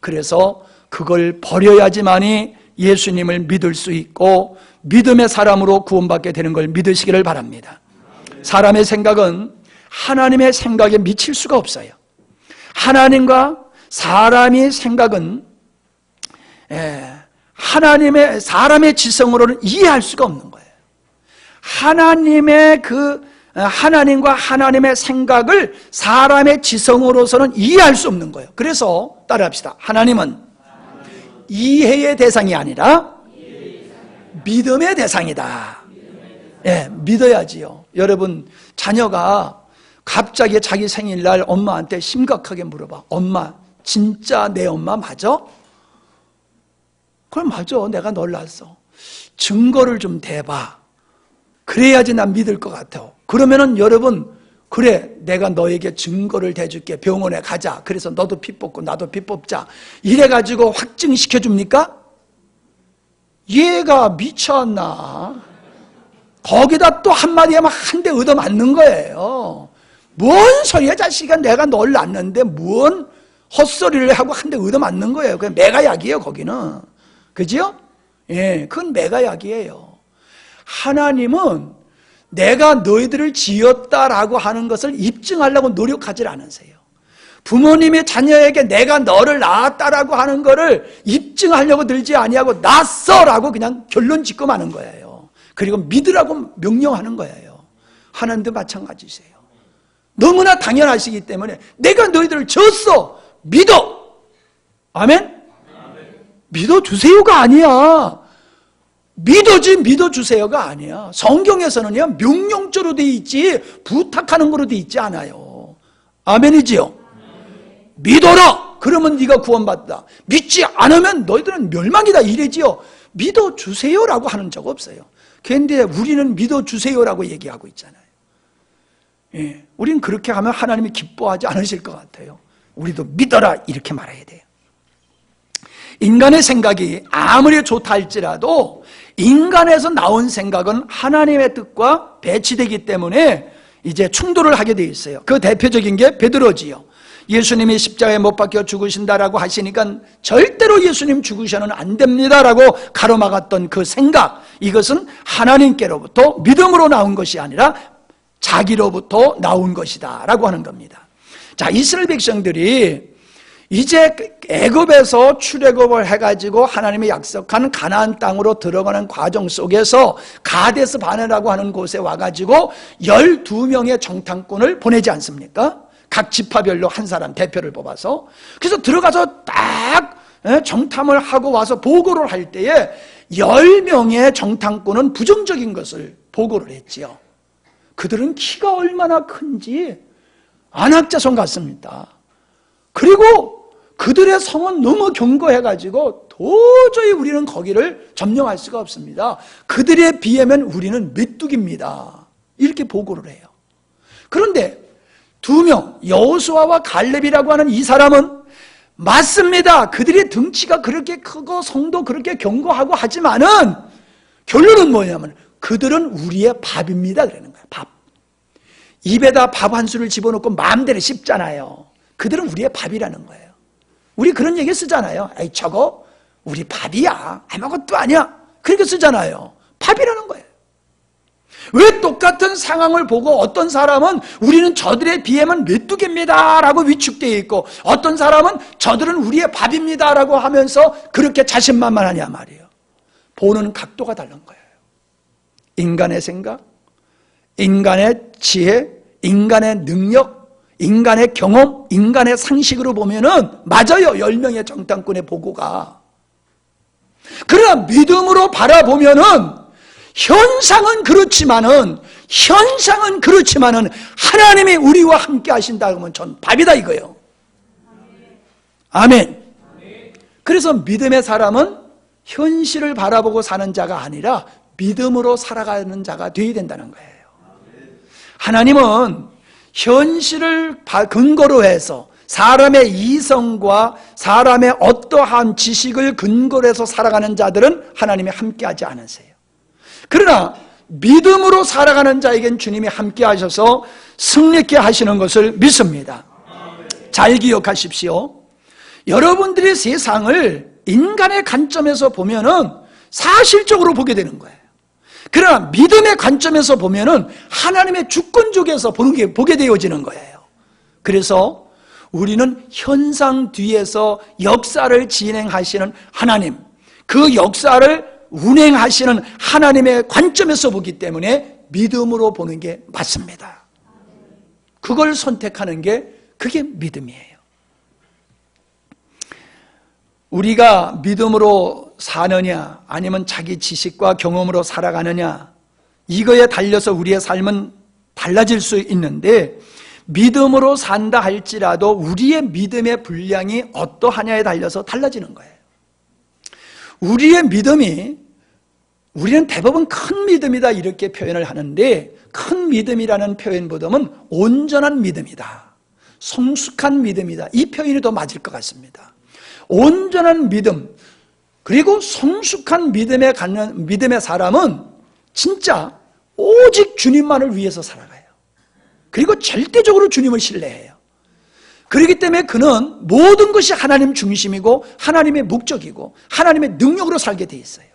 그래서 그걸 버려야지만이 예수님을 믿을 수 있고 믿음의 사람으로 구원받게 되는 걸 믿으시기를 바랍니다. 사람의 생각은 하나님의 생각에 미칠 수가 없어요. 하나님과 사람의 생각은 사람의 지성으로는 이해할 수가 없는 거예요. 하나님과 하나님의 생각을 사람의 지성으로서는 이해할 수 없는 거예요. 그래서 따라합시다. 하나님은 이해의 대상이 아니라 믿음의 대상이다. 믿어야지요. 여러분, 자녀가 갑자기 자기 생일날 엄마한테 심각하게 물어봐. 엄마, 진짜 내 엄마 맞아? 그럼 맞아. 내가 놀랐어. 증거를 좀 대봐. 그래야지 난 믿을 것 같아. 그러면은 여러분, 그래, 내가 너에게 증거를 대줄게. 병원에 가자. 그래서 너도 피 뽑고 나도 피 뽑자. 이래가지고 확증시켜 줍니까? 얘가 미쳤나? 거기다 또 한마디 하면 한 대 얻어맞는 거예요. 뭔 소리야 자식아. 내가 널 낳았는데 뭔 헛소리를 하고 한 대 얻어맞는 거예요. 그냥 매가약이에요 거기는. 그죠? 그건 매가약이에요. 하나님은 내가 너희들을 지었다라고 하는 것을 입증하려고 노력하지 않으세요. 부모님의 자녀에게 내가 너를 낳았다라고 하는 것을 입증하려고 들지 아니하고 낳았어라고 그냥 결론 짓고 마는 거예요. 그리고 믿으라고 명령하는 거예요. 하나님도 마찬가지세요. 너무나 당연하시기 때문에 내가 너희들을 졌어. 믿어. 아멘? 믿어주세요가 아니야. 믿어주세요가 아니야. 성경에서는요 명령조로 돼 있지 부탁하는 거로 돼 있지 않아요. 아멘이지요? 믿어라. 그러면 네가 구원받다. 믿지 않으면 너희들은 멸망이다 이래지요. 믿어주세요라고 하는 적 없어요. 그런데 우리는 믿어주세요라고 얘기하고 있잖아요. 우리는 그렇게 하면 하나님이 기뻐하지 않으실 것 같아요. 우리도 믿어라 이렇게 말해야 돼요. 인간의 생각이 아무리 좋다 할지라도 인간에서 나온 생각은 하나님의 뜻과 배치되기 때문에 이제 충돌을 하게 돼 있어요. 그 대표적인 게 베드로지요. 예수님이 십자가에 못 박혀 죽으신다라고 하시니까 절대로 예수님 죽으셔는 안 됩니다라고 가로막았던 그 생각, 이것은 하나님께로부터 믿음으로 나온 것이 아니라 자기로부터 나온 것이다 라고 하는 겁니다. 자, 이스라엘 백성들이 이제 애굽에서 출애굽을 해가지고 하나님이 약속한 가나안 땅으로 들어가는 과정 속에서 가데스 바네라고 하는 곳에 와가지고 12명의 정탐꾼을 보내지 않습니까? 각 지파별로 한 사람 대표를 뽑아서. 그래서 들어가서 딱 정탐을 하고 와서 보고를 할 때에 10명의 정탐꾼은 부정적인 것을 보고를 했지요. 그들은 키가 얼마나 큰지 안악자손 같습니다. 그리고 그들의 성은 너무 견고해가지고 도저히 우리는 거기를 점령할 수가 없습니다. 그들에 비하면 우리는 메뚜기입니다. 이렇게 보고를 해요. 그런데 2명, 여호수아와 갈렙이라고 하는 이 사람은 맞습니다. 그들의 등치가 그렇게 크고 성도 그렇게 견고하고 하지만은 결론은 뭐냐면 그들은 우리의 밥입니다. 그러는 거예요. 밥. 입에다 밥 한 술을 집어넣고 마음대로 씹잖아요. 그들은 우리의 밥이라는 거예요. 우리 그런 얘기 쓰잖아요. 에이, 저거 우리 밥이야. 아무것도 아니야. 그렇게 쓰잖아요. 밥이라는 거예요. 왜 똑같은 상황을 보고 어떤 사람은 우리는 저들에 비하면 메뚜기입니다 라고 위축되어 있고, 어떤 사람은 저들은 우리의 밥입니다 라고 하면서 그렇게 자신만만하냐 말이에요. 보는 각도가 다른 거예요. 인간의 생각, 인간의 지혜, 인간의 능력, 인간의 경험, 인간의 상식으로 보면은 맞아요. 10명의 정탐꾼의 보고가. 그러나 믿음으로 바라보면은 현상은 그렇지만은 하나님이 우리와 함께 하신다 그러면 전 밥이다 이거예요. 아멘. 그래서 믿음의 사람은 현실을 바라보고 사는 자가 아니라 믿음으로 살아가는 자가 되어야 된다는 거예요. 하나님은 현실을 근거로 해서 사람의 이성과 사람의 어떠한 지식을 근거로 해서 살아가는 자들은 하나님이 함께하지 않으세요. 그러나 믿음으로 살아가는 자에겐 주님이 함께 하셔서 승리케 하시는 것을 믿습니다. 잘 기억하십시오. 여러분들이 세상을 인간의 관점에서 보면은 사실적으로 보게 되는 거예요. 그러나 믿음의 관점에서 보면은 하나님의 주권적에서 보게 되어지는 거예요. 그래서 우리는 현상 뒤에서 역사를 진행하시는 하나님, 그 역사를 운행하시는 하나님의 관점에서 보기 때문에 믿음으로 보는 게 맞습니다. 그걸 선택하는 게 그게 믿음이에요. 우리가 믿음으로 사느냐 아니면 자기 지식과 경험으로 살아가느냐, 이거에 달려서 우리의 삶은 달라질 수 있는데, 믿음으로 산다 할지라도 우리의 믿음의 분량이 어떠하냐에 달려서 달라지는 거예요. 우리의 믿음이, 우리는 대부분 큰 믿음이다 이렇게 표현을 하는데, 큰 믿음이라는 표현보다는 온전한 믿음이다, 성숙한 믿음이다, 이 표현이 더 맞을 것 같습니다. 온전한 믿음, 그리고 성숙한 믿음에 갖는 믿음의 사람은 진짜 오직 주님만을 위해서 살아가요. 그리고 절대적으로 주님을 신뢰해요. 그렇기 때문에 그는 모든 것이 하나님 중심이고 하나님의 목적이고 하나님의 능력으로 살게 돼 있어요.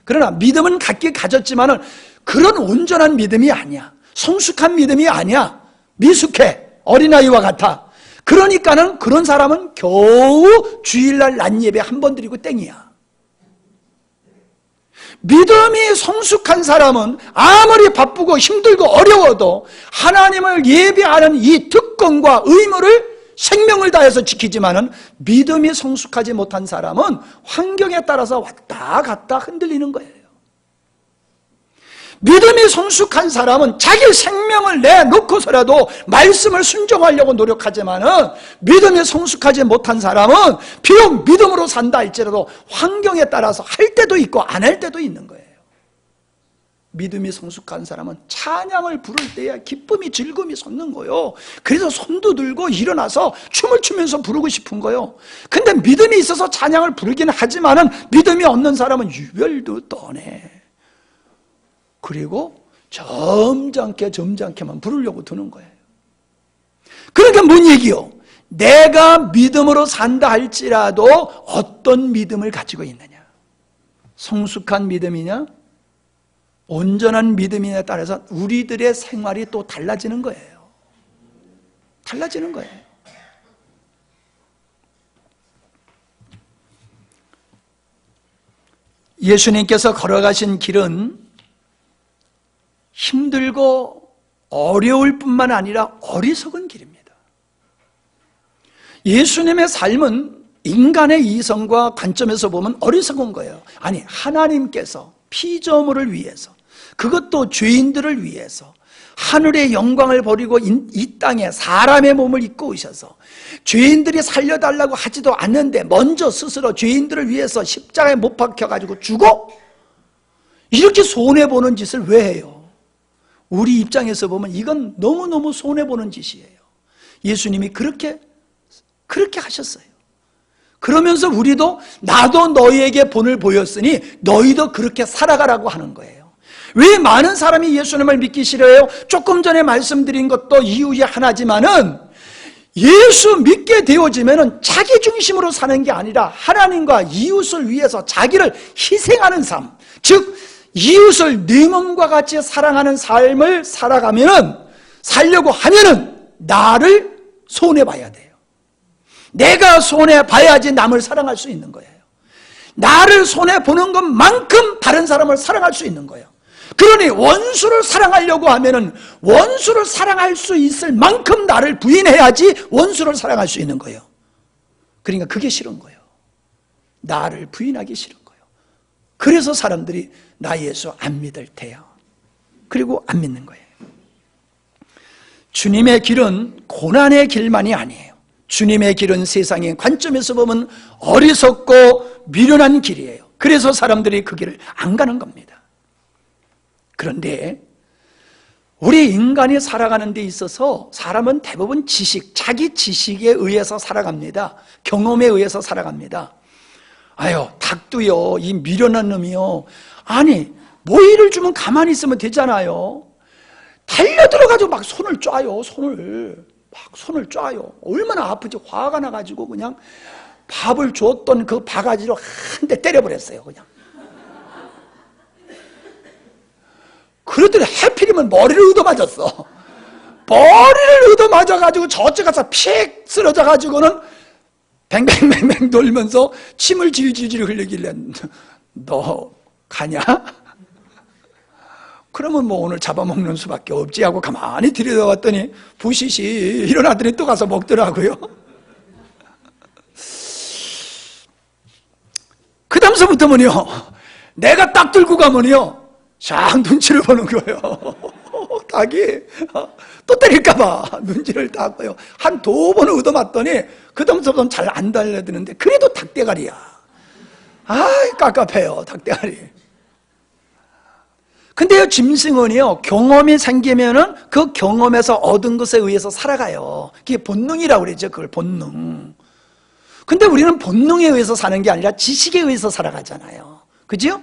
그러나 믿음은 갖긴 가졌지만은 그런 온전한 믿음이 아니야. 성숙한 믿음이 아니야. 미숙해. 어린아이와 같아. 그러니까는 그런 사람은 겨우 주일날 낮예배 한 번 드리고 땡이야. 믿음이 성숙한 사람은 아무리 바쁘고 힘들고 어려워도 하나님을 예배하는 이 특권과 의무를 생명을 다해서 지키지만은, 믿음이 성숙하지 못한 사람은 환경에 따라서 왔다 갔다 흔들리는 거예요. 믿음이 성숙한 사람은 자기 생명을 내놓고서라도 말씀을 순종하려고 노력하지만은, 믿음이 성숙하지 못한 사람은 비록 믿음으로 산다 할지라도 환경에 따라서 할 때도 있고 안 할 때도 있는 거예요. 믿음이 성숙한 사람은 찬양을 부를 때에 기쁨이 즐거움이 솟는 거예요. 그래서 손도 들고 일어나서 춤을 추면서 부르고 싶은 거예요. 근데 믿음이 있어서 찬양을 부르기는 하지만은 믿음이 없는 사람은 유별도 떠네. 그리고 점잖게만 부르려고 드는 거예요. 그러니까 뭔 얘기요? 내가 믿음으로 산다 할지라도 어떤 믿음을 가지고 있느냐, 성숙한 믿음이냐 온전한 믿음이냐에 따라서 우리들의 생활이 또 달라지는 거예요. 달라지는 거예요. 예수님께서 걸어가신 길은 힘들고 어려울 뿐만 아니라 어리석은 길입니다. 예수님의 삶은 인간의 이성과 관점에서 보면 어리석은 거예요. 아니, 하나님께서 피조물을 위해서, 그것도 죄인들을 위해서 하늘의 영광을 버리고 이 땅에 사람의 몸을 입고 오셔서 죄인들이 살려달라고 하지도 않는데 먼저 스스로 죄인들을 위해서 십자가에 못 박혀가지고 죽어? 이렇게 손해보는 짓을 왜 해요? 우리 입장에서 보면 이건 너무너무 손해보는 짓이에요. 예수님이 그렇게 하셨어요. 그러면서 우리도 나도 너희에게 본을 보였으니 너희도 그렇게 살아가라고 하는 거예요. 왜 많은 사람이 예수님을 믿기 싫어요? 조금 전에 말씀드린 것도 이유의 하나지만은, 예수 믿게 되어지면은 자기 중심으로 사는 게 아니라 하나님과 이웃을 위해서 자기를 희생하는 삶, 즉 이웃을 네 몸과 같이 사랑하는 삶을 살려고 하면은 나를 손해봐야 돼요. 내가 손해봐야지 남을 사랑할 수 있는 거예요. 나를 손해보는 것만큼 다른 사람을 사랑할 수 있는 거예요. 그러니 원수를 사랑하려고 하면은 원수를 사랑할 수 있을 만큼 나를 부인해야지 원수를 사랑할 수 있는 거예요. 그러니까 그게 싫은 거예요. 나를 부인하기 싫은 거예요. 그래서 사람들이 나 예수 안 믿을 테요. 그리고 안 믿는 거예요. 주님의 길은 고난의 길만이 아니에요. 주님의 길은 세상의 관점에서 보면 어리석고 미련한 길이에요. 그래서 사람들이 그 길을 안 가는 겁니다. 그런데 우리 인간이 살아가는 데 있어서 사람은 대부분 자기 지식에 의해서 살아갑니다. 경험에 의해서 살아갑니다. 아유, 닭도요, 이 미련한 놈이요. 아니, 모이를 주면 가만히 있으면 되잖아요. 달려들어가지고 막 손을 쪄요, 손을 쪄요. 얼마나 아프지. 화가 나가지고 그냥 밥을 줬던 그 바가지로 한 대 때려버렸어요, 그냥. 그러더니 하필이면 머리를 얻어맞았어. 머리를 얻어맞아가지고 저쪽 가서 픽 쓰러져가지고는 뱅뱅뱅뱅 돌면서 침을 질질질 흘리길래 너 가냐? 그러면 뭐 오늘 잡아먹는 수밖에 없지 하고 가만히 들여다봤더니 부시시 일어나더니 또 가서 먹더라고요. 그 다음서부터는요, 내가 딱 들고 가면요 쫙 눈치를 보는 거예요. 닭이 또 때릴까봐 눈치를 딱 봐요. 한 2번을 얻어맞더니 그 다음서부터는 잘 안 달려드는데 그래도 닭대가리야. 아이 깝깝해요, 닭대가리. 근데요, 짐승은요, 경험이 생기면은 그 경험에서 얻은 것에 의해서 살아가요. 그게 본능이라고 그러죠, 그걸 본능. 근데 우리는 본능에 의해서 사는 게 아니라 지식에 의해서 살아가잖아요. 그죠?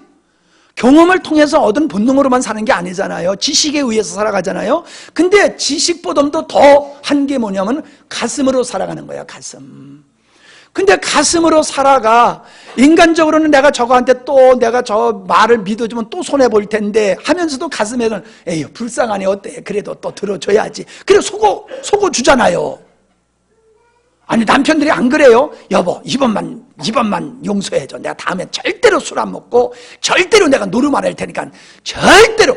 경험을 통해서 얻은 본능으로만 사는 게 아니잖아요. 지식에 의해서 살아가잖아요. 근데 지식보다도 더 한 게 뭐냐면 가슴으로 살아가는 거예요, 가슴. 근데 가슴으로 살아가. 인간적으로는 내가 저거한테 또 내가 저 말을 믿어주면 또 손해볼 텐데 하면서도 가슴에는 에이 불쌍하네, 어때, 그래도 또 들어줘야지. 그래 속어 주잖아요. 아니 남편들이 안 그래요? 여보 이번만 용서해줘. 내가 다음에 절대로 술 안 먹고 절대로 내가 노름 안 할 테니까 절대로.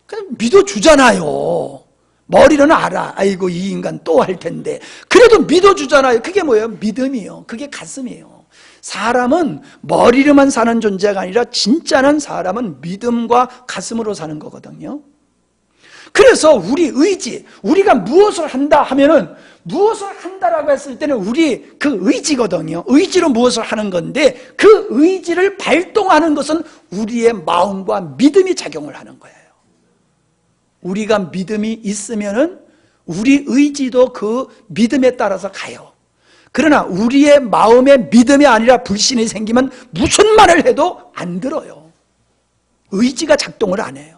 그냥 믿어주잖아요. 머리로는 알아. 아이고 이 인간 또 할 텐데 그래도 믿어주잖아요. 그게 뭐예요? 믿음이요. 그게 가슴이에요. 사람은 머리로만 사는 존재가 아니라 진짜는 사람은 믿음과 가슴으로 사는 거거든요. 그래서 우리 의지, 우리가 무엇을 한다 하면은 무엇을 한다라고 했을 때는 우리 그 의지거든요. 의지로 무엇을 하는 건데 그 의지를 발동하는 것은 우리의 마음과 믿음이 작용을 하는 거예요. 우리가 믿음이 있으면은 우리 의지도 그 믿음에 따라서 가요. 그러나 우리의 마음에 믿음이 아니라 불신이 생기면 무슨 말을 해도 안 들어요. 의지가 작동을 안 해요.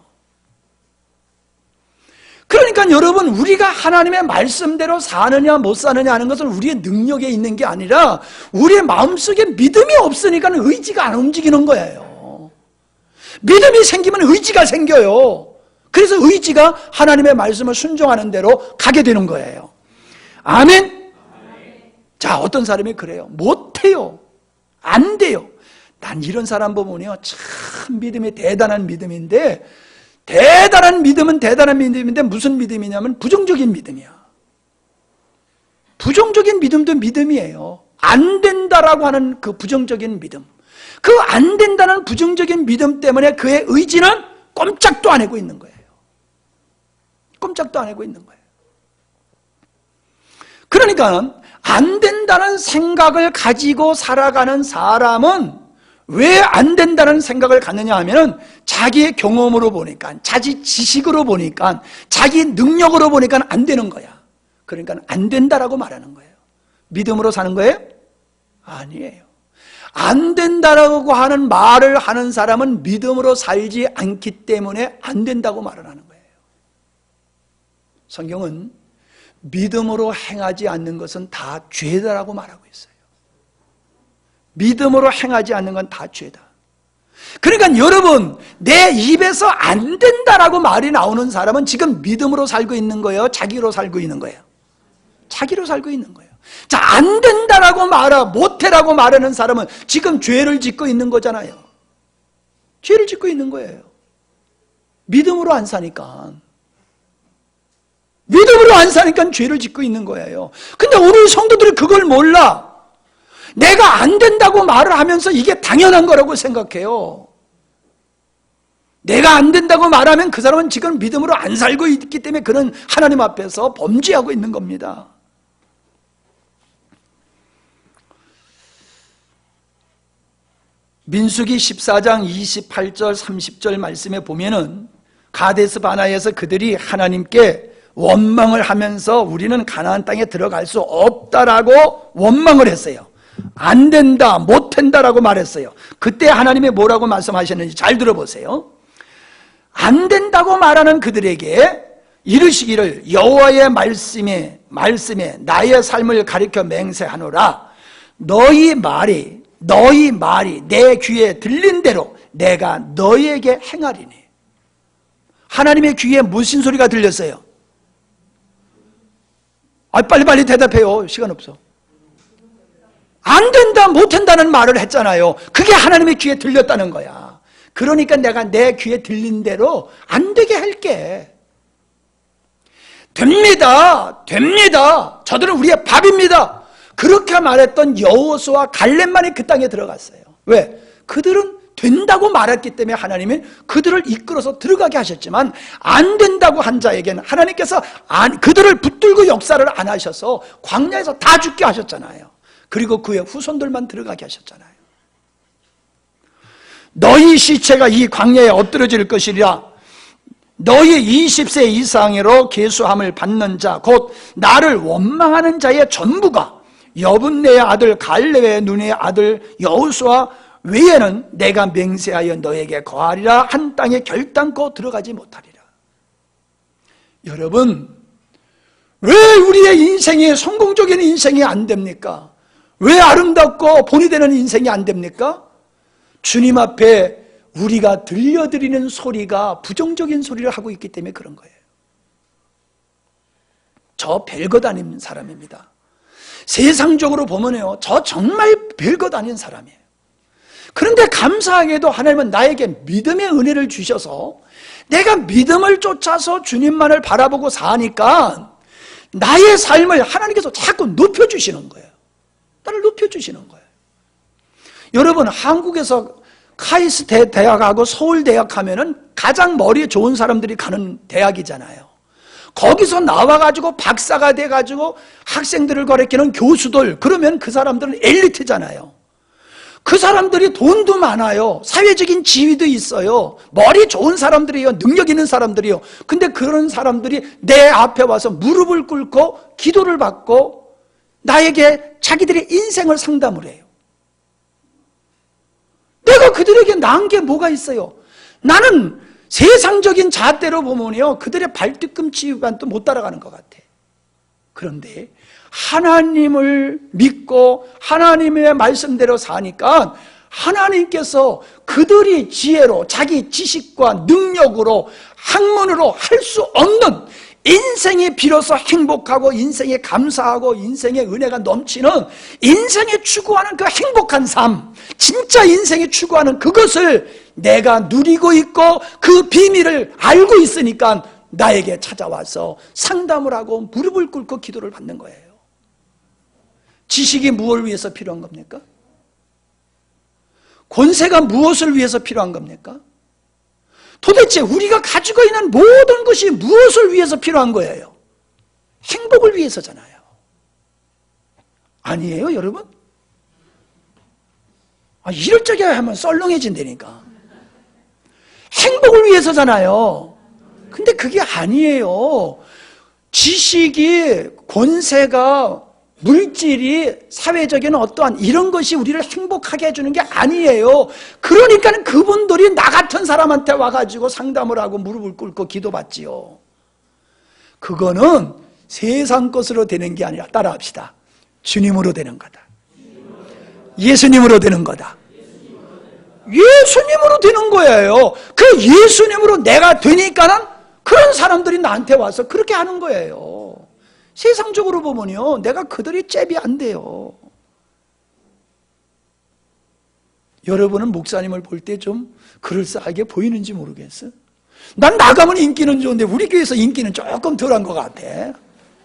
그러니까 여러분, 우리가 하나님의 말씀대로 사느냐 못 사느냐 하는 것은 우리의 능력에 있는 게 아니라 우리의 마음속에 믿음이 없으니까 의지가 안 움직이는 거예요. 믿음이 생기면 의지가 생겨요. 그래서 의지가 하나님의 말씀을 순종하는 대로 가게 되는 거예요. 아멘? 자, 어떤 사람이 그래요. 못해요. 안 돼요. 난 이런 사람 보면요, 참 믿음이 대단한 믿음인데 대단한 믿음인데 무슨 믿음이냐면 부정적인 믿음이야. 부정적인 믿음도 믿음이에요. 안 된다라고 하는 그 부정적인 믿음. 그 안 된다는 부정적인 믿음 때문에 그의 의지는 꼼짝도 안 하고 있는 거예요. 꼼짝도 안 하고 있는 거예요. 그러니까 안 된다는 생각을 가지고 살아가는 사람은 왜 안 된다는 생각을 갖느냐 하면 자기의 경험으로 보니까, 자기 지식으로 보니까, 자기 능력으로 보니까 안 되는 거야. 그러니까 안 된다라고 말하는 거예요. 믿음으로 사는 거예요? 아니에요. 안 된다라고 하는 말을 하는 사람은 믿음으로 살지 않기 때문에 안 된다고 말을 하는 거예요. 성경은 믿음으로 행하지 않는 것은 다 죄다라고 말하고 있어요. 믿음으로 행하지 않는 건 다 죄다. 그러니까 여러분, 내 입에서 안 된다라고 말이 나오는 사람은 지금 믿음으로 살고 있는 거예요? 자기로 살고 있는 거예요? 자기로 살고 있는 거예요. 자, 안 된다라고 못해라고 말하는 사람은 지금 죄를 짓고 있는 거잖아요. 죄를 짓고 있는 거예요. 믿음으로 안 사니까. 믿음으로 안 사니까 죄를 짓고 있는 거예요. 근데 우리 성도들이 그걸 몰라. 내가 안 된다고 말을 하면서 이게 당연한 거라고 생각해요. 내가 안 된다고 말하면 그 사람은 지금 믿음으로 안 살고 있기 때문에 그는 하나님 앞에서 범죄하고 있는 겁니다. 민수기 14장 28절 30절 말씀에 보면은 가데스 바나에서 그들이 하나님께 원망을 하면서 우리는 가나안 땅에 들어갈 수 없다라고 원망을 했어요. 안 된다, 못 된다라고 말했어요. 그때 하나님이 뭐라고 말씀하셨는지 잘 들어보세요. 안 된다고 말하는 그들에게 이르시기를 여호와의 말씀에 나의 삶을 가리켜 맹세하노라. 너희 말이 내 귀에 들린 대로 내가 너희에게 행하리니. 하나님의 귀에 무슨 소리가 들렸어요? 빨리빨리 대답해요. 시간 없어. 안 된다, 못 한다는 말을 했잖아요. 그게 하나님의 귀에 들렸다는 거야. 그러니까 내가 내 귀에 들린 대로 안 되게 할게. 됩니다. 저들은 우리의 밥입니다. 그렇게 말했던 여호수아 갈렙만이 그 땅에 들어갔어요. 왜? 그들은 된다고 말했기 때문에 하나님이 그들을 이끌어서 들어가게 하셨지만 안 된다고 한 자에게는 하나님께서 그들을 붙들고 역사를 안 하셔서 광야에서 다 죽게 하셨잖아요. 그리고 그의 후손들만 들어가게 하셨잖아요. 너희 시체가 이 광야에 엎드러질 것이라. 너희 20세 이상으로 계수함을 받는 자 곧 나를 원망하는 자의 전부가 여분네의 아들 갈렙의 눈의 아들 여호수아 외에는 내가 맹세하여 너에게 거하리라 한 땅에 결단코 들어가지 못하리라. 여러분, 왜 우리의 인생이 성공적인 인생이 안 됩니까? 왜 아름답고 본이 되는 인생이 안 됩니까? 주님 앞에 우리가 들려드리는 소리가 부정적인 소리를 하고 있기 때문에 그런 거예요. 저 별것 아닌 사람입니다. 세상적으로 보면요, 저 정말 별것 아닌 사람이에요. 그런데 감사하게도 하나님은 나에게 믿음의 은혜를 주셔서 내가 믿음을 쫓아서 주님만을 바라보고 사니까 나의 삶을 하나님께서 자꾸 높여주시는 거예요. 나를 높여주시는 거예요. 여러분, 한국에서 카이스트 대학하고 서울대학 하면은 가장 머리 좋은 사람들이 가는 대학이잖아요. 거기서 나와가지고 박사가 돼가지고 학생들을 가르치는 교수들, 그러면 그 사람들은 엘리트잖아요. 그 사람들이 돈도 많아요. 사회적인 지위도 있어요. 머리 좋은 사람들이에요. 능력 있는 사람들이요. 근데 그런 사람들이 내 앞에 와서 무릎을 꿇고 기도를 받고 나에게 자기들의 인생을 상담을 해요. 내가 그들에게 나은 게 뭐가 있어요? 나는 세상적인 잣대로 보면요, 그들의 발뒤꿈치만도 못 따라가는 것 같아. 그런데 하나님을 믿고 하나님의 말씀대로 사니까 하나님께서 그들이 지혜로 자기 지식과 능력으로 학문으로 할 수 없는 인생이 비로소 행복하고 인생에 감사하고 인생의 은혜가 넘치는 인생에 추구하는 그 행복한 삶, 진짜 인생에 추구하는 그것을 내가 누리고 있고 그 비밀을 알고 있으니까 나에게 찾아와서 상담을 하고 무릎을 꿇고 기도를 받는 거예요. 지식이 무엇을 위해서 필요한 겁니까? 권세가 무엇을 위해서 필요한 겁니까? 도대체 우리가 가지고 있는 모든 것이 무엇을 위해서 필요한 거예요? 행복을 위해서잖아요. 아니에요, 여러분? 이럴 적에 하면 썰렁해진다니까. 행복을 위해서잖아요. 근데 그게 아니에요. 지식이, 권세가, 물질이, 사회적인 어떠한 이런 것이 우리를 행복하게 해주는 게 아니에요. 그러니까 그분들이 나 같은 사람한테 와가지고 상담을 하고 무릎을 꿇고 기도받지요. 그거는 세상 것으로 되는 게 아니라, 따라합시다, 주님으로 되는 거다. 예수님으로 되는 거다. 예수님으로 되는 거예요. 그 예수님으로 내가 되니까는 그런 사람들이 나한테 와서 그렇게 하는 거예요. 세상적으로 보면요, 내가 그들이 잽이 안 돼요. 여러분은 목사님을 볼 때 좀 그럴싸하게 보이는지 모르겠어요. 난 나가면 인기는 좋은데 우리 교회에서 인기는 조금 덜한 것 같아.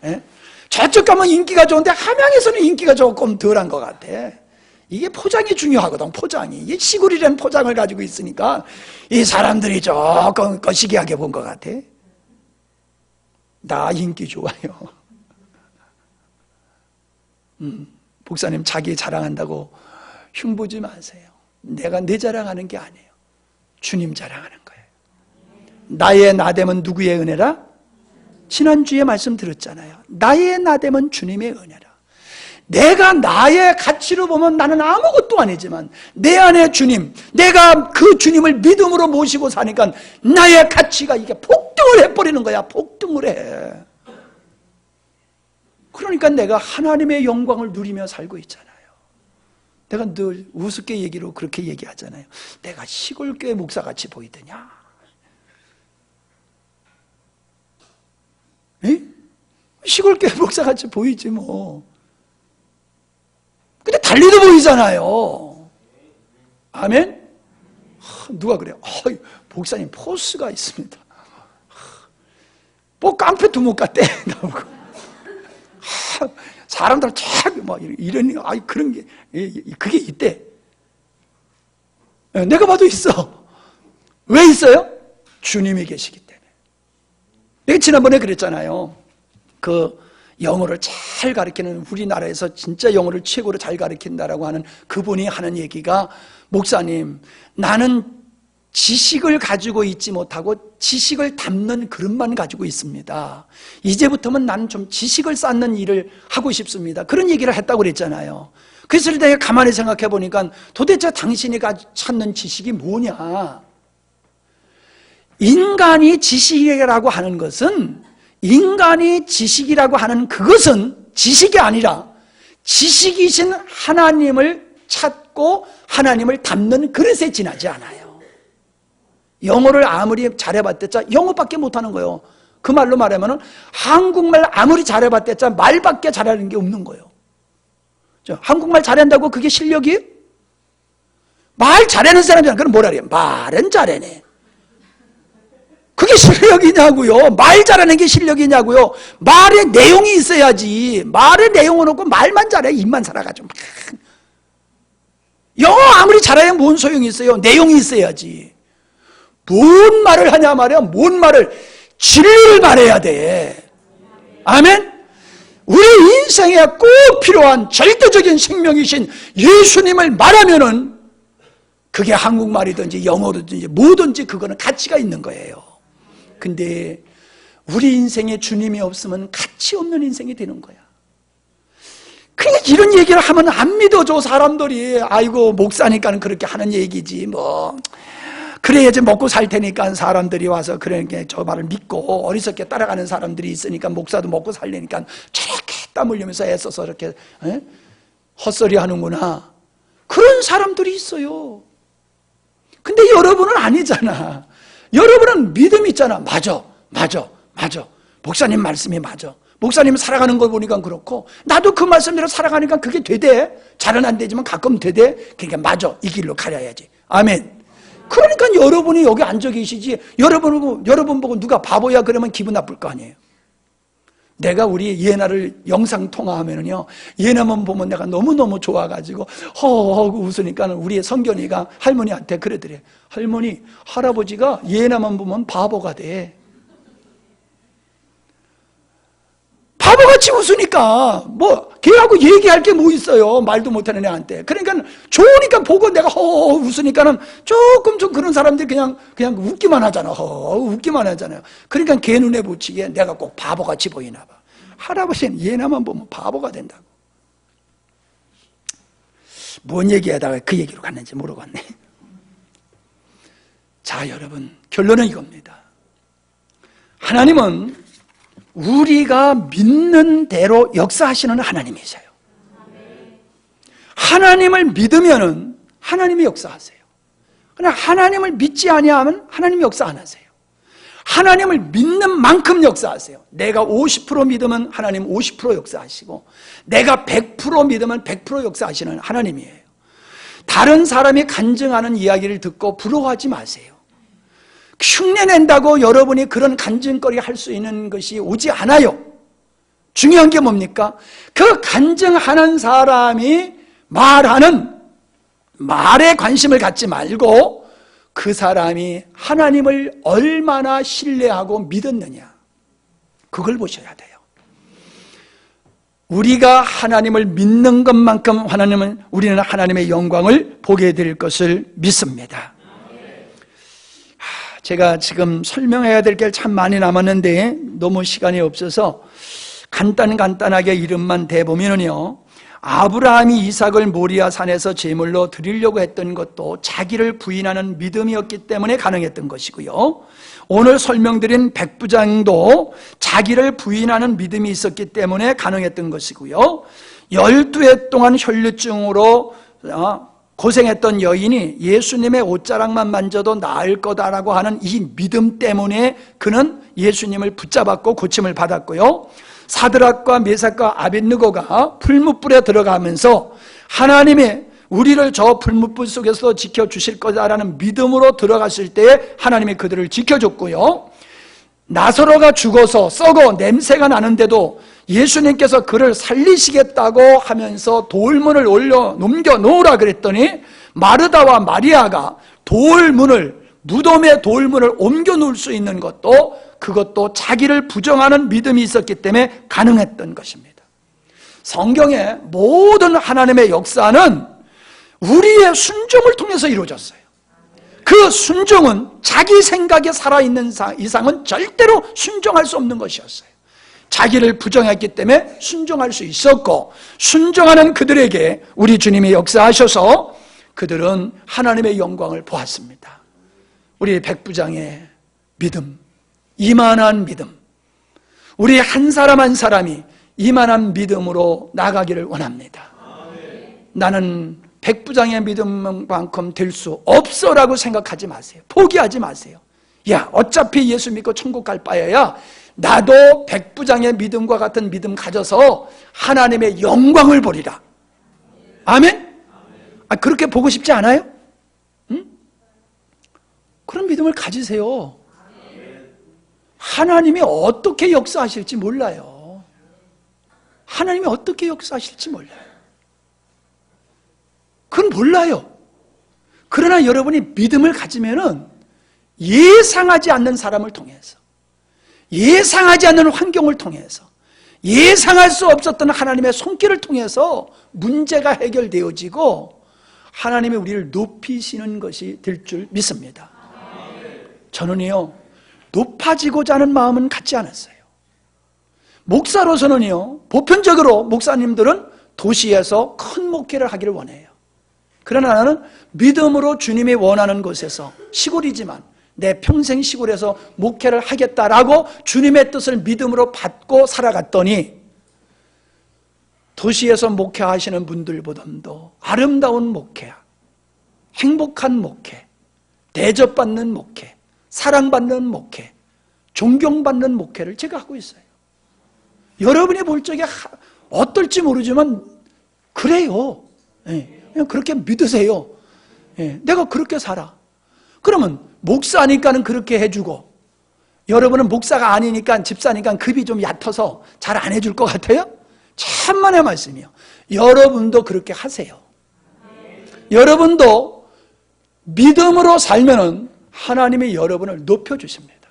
예? 저쪽 가면 인기가 좋은데 함양에서는 인기가 조금 덜한 것 같아. 이게 포장이 중요하거든. 포장이. 이게 시골이라는 포장을 가지고 있으니까 이 사람들이 조금 거시기하게 본 것 같아. 나 인기 좋아요. 목사님 자기 자랑한다고 흉보지 마세요. 내가 내 자랑하는 게 아니에요. 주님 자랑하는 거예요. 나의 나됨은 누구의 은혜라? 지난주에 말씀 들었잖아요. 나의 나됨은 주님의 은혜라. 내가 나의 가치로 보면 나는 아무것도 아니지만 내 안에 주님, 내가 그 주님을 믿음으로 모시고 사니까 나의 가치가 이게 폭등을 해버리는 거야. 폭등을 해. 그러니까 내가 하나님의 영광을 누리며 살고 있잖아요. 내가 늘 우습게 얘기로 그렇게 얘기하잖아요. 내가 시골교회 목사같이 보이더냐? 에? 시골교회 목사같이 보이지 뭐. 근데 달리도 보이잖아요. 아멘? 누가 그래요? 목사님 포스가 있습니다. 뭐 깡패 두목 같대. 나오고. 사람들 막 이런 그런 게 그게 있대. 내가 봐도 있어. 왜 있어요? 주님이 계시기 때문에. 내가 지난번에 그랬잖아요. 그 영어를 잘 가르치는, 우리나라에서 진짜 영어를 최고로 잘 가르친다라고 하는 그분이 하는 얘기가, 목사님, 나는 지식을 가지고 있지 못하고 지식을 담는 그릇만 가지고 있습니다. 이제부터는 나는 좀 지식을 쌓는 일을 하고 싶습니다. 그런 얘기를 했다고 그랬잖아요. 그래서 내가 가만히 생각해 보니까 도대체 당신이 찾는 지식이 뭐냐? 인간이 지식이라고 하는 것은, 인간이 지식이라고 하는 그것은 지식이 아니라 지식이신 하나님을 찾고 하나님을 담는 그릇에 지나지 않아요. 영어를 아무리 잘해봤댔자 영어밖에 못하는 거예요. 그 말로 말하면 한국말 아무리 잘해봤댔자 말밖에 잘하는 게 없는 거예요. 한국말 잘한다고 그게 실력이? 말 잘하는 사람이잖아. 그럼 뭐라 그래요? 말은 잘하네. 그게 실력이냐고요. 말 잘하는 게 실력이냐고요. 말에 내용이 있어야지. 말에 내용은 없고 말만 잘해. 입만 살아가지고. 영어 아무리 잘해야 뭔 소용이 있어요. 내용이 있어야지. 뭔 말을 하냐 말이야. 뭔 말을, 진리를 말해야 돼. 아멘? 우리 인생에 꼭 필요한 절대적인 생명이신 예수님을 말하면은 그게 한국말이든지 영어든지 뭐든지 그거는 가치가 있는 거예요. 근데 우리 인생에 주님이 없으면 가치 없는 인생이 되는 거야. 그러니까 이런 얘기를 하면 안 믿어줘, 사람들이. 아이고, 목사니까는 그렇게 하는 얘기지 뭐. 그래야지 먹고 살 테니까 사람들이 와서 그러니까 저 말을 믿고 어리석게 따라가는 사람들이 있으니까 목사도 먹고 살려니까 저렇게 땀 흘리면서 애써서 이렇게 헛소리 하는구나. 그런 사람들이 있어요. 근데 여러분은 아니잖아. 여러분은 믿음이 있잖아. 맞아. 목사님 말씀이 맞아. 목사님 살아가는 걸 보니까 그렇고 나도 그 말씀대로 살아가니까 그게 되대. 잘은 안 되지만 가끔 되대. 그러니까 맞아. 이 길로 가야지. 아멘. 그러니까 여러분이 여기 앉아 계시지, 여러분 보고 누가 바보야 그러면 기분 나쁠 거 아니에요. 내가 우리 예나를 영상 통화하면은요, 예나만 보면 내가 너무너무 좋아가지고 허허 웃으니까 우리 성견이가 할머니한테 그러더래. 할머니, 할아버지가 예나만 보면 바보가 돼. 바보같이 웃으니까 뭐 걔하고 얘기할 게 뭐 있어요. 말도 못하는 애한테. 그러니까 좋으니까 보고 내가 허허 웃으니까는 조금 좀 그런 사람들이 그냥 웃기만 하잖아. 허허 웃기만 하잖아요. 그러니까 걔 눈에 붙이기에 내가 꼭 바보같이 보이나 봐. 할아버지는 얘나만 보면 바보가 된다고. 뭔 얘기하다가 그 얘기로 갔는지 모르겠네. 자, 여러분, 결론은 이겁니다. 하나님은 우리가 믿는 대로 역사하시는 하나님이세요. 하나님을 믿으면은 하나님이 역사하세요. 그냥 하나님을 믿지 아니하면 하나님 역사 안 하세요. 하나님을 믿는 만큼 역사하세요. 내가 50% 믿으면 하나님 50% 역사하시고, 내가 100% 믿으면 100% 역사하시는 하나님이에요. 다른 사람이 간증하는 이야기를 듣고 부러워하지 마세요. 흉내낸다고 여러분이 그런 간증거리 할 수 있는 것이 오지 않아요. 중요한 게 뭡니까? 그 간증하는 사람이 말하는 말에 관심을 갖지 말고 그 사람이 하나님을 얼마나 신뢰하고 믿었느냐, 그걸 보셔야 돼요. 우리가 하나님을 믿는 것만큼 우리는 하나님의 영광을 보게 될 것을 믿습니다. 제가 지금 설명해야 될 게 참 많이 남았는데 너무 시간이 없어서 간단하게 이름만 대보면요, 아브라함이 이삭을 모리아 산에서 제물로 드리려고 했던 것도 자기를 부인하는 믿음이었기 때문에 가능했던 것이고요, 오늘 설명드린 백부장도 자기를 부인하는 믿음이 있었기 때문에 가능했던 것이고요, 12해 동안 혈류증으로 고생했던 여인이 예수님의 옷자락만 만져도 나을 거다라고 하는 이 믿음 때문에 그는 예수님을 붙잡았고 고침을 받았고요, 사드락과 메삭과 아벳느고가 풀무불에 들어가면서 하나님이 우리를 저 풀무불 속에서 지켜주실 거다라는 믿음으로 들어갔을 때 하나님이 그들을 지켜줬고요, 나사로가 죽어서 썩어 냄새가 나는데도 예수님께서 그를 살리시겠다고 하면서 돌문을 넘겨 놓으라 그랬더니 마르다와 마리아가 무덤의 돌문을 옮겨 놓을 수 있는 그것도 자기를 부정하는 믿음이 있었기 때문에 가능했던 것입니다. 성경의 모든 하나님의 역사는 우리의 순종을 통해서 이루어졌어요. 그 순종은 자기 생각에 살아있는 이상은 절대로 순종할 수 없는 것이었어요. 자기를 부정했기 때문에 순종할 수 있었고, 순종하는 그들에게 우리 주님이 역사하셔서 그들은 하나님의 영광을 보았습니다. 우리 백부장의 믿음, 이만한 믿음, 우리 한 사람 한 사람이 이만한 믿음으로 나가기를 원합니다. 나는 백부장의 믿음만큼 될 수 없어라고 생각하지 마세요. 포기하지 마세요. 야, 어차피 예수 믿고 천국 갈 바에야 나도 백부장의 믿음과 같은 믿음 가져서 하나님의 영광을 보리라. 아멘? 그렇게 보고 싶지 않아요? 응? 그런 믿음을 가지세요. 하나님이 어떻게 역사하실지 몰라요. 하나님이 어떻게 역사하실지 몰라요. 그건 몰라요. 그러나 여러분이 믿음을 가지면은 예상하지 않는 사람을 통해서, 예상하지 않는 환경을 통해서, 예상할 수 없었던 하나님의 손길을 통해서 문제가 해결되어지고 하나님이 우리를 높이시는 것이 될 줄 믿습니다. 저는요, 높아지고자 하는 마음은 갖지 않았어요. 목사로서는요, 보편적으로 목사님들은 도시에서 큰 목회를 하기를 원해요. 그러나 나는 믿음으로 주님이 원하는 곳에서, 시골이지만 내 평생 시골에서 목회를 하겠다라고 주님의 뜻을 믿음으로 받고 살아갔더니 도시에서 목회하시는 분들보다도 아름다운 목회, 행복한 목회, 대접받는 목회, 사랑받는 목회, 존경받는 목회를 제가 하고 있어요. 여러분이 볼 적에 어떨지 모르지만 그래요. 그냥 그렇게 믿으세요. 내가 그렇게 살아. 그러면 목사니까는 그렇게 해주고, 여러분은 목사가 아니니까, 집사니까 급이 좀 얕아서 잘 안 해줄 것 같아요? 천만의 말씀이요. 여러분도 그렇게 하세요. 여러분도 믿음으로 살면은 하나님이 여러분을 높여주십니다.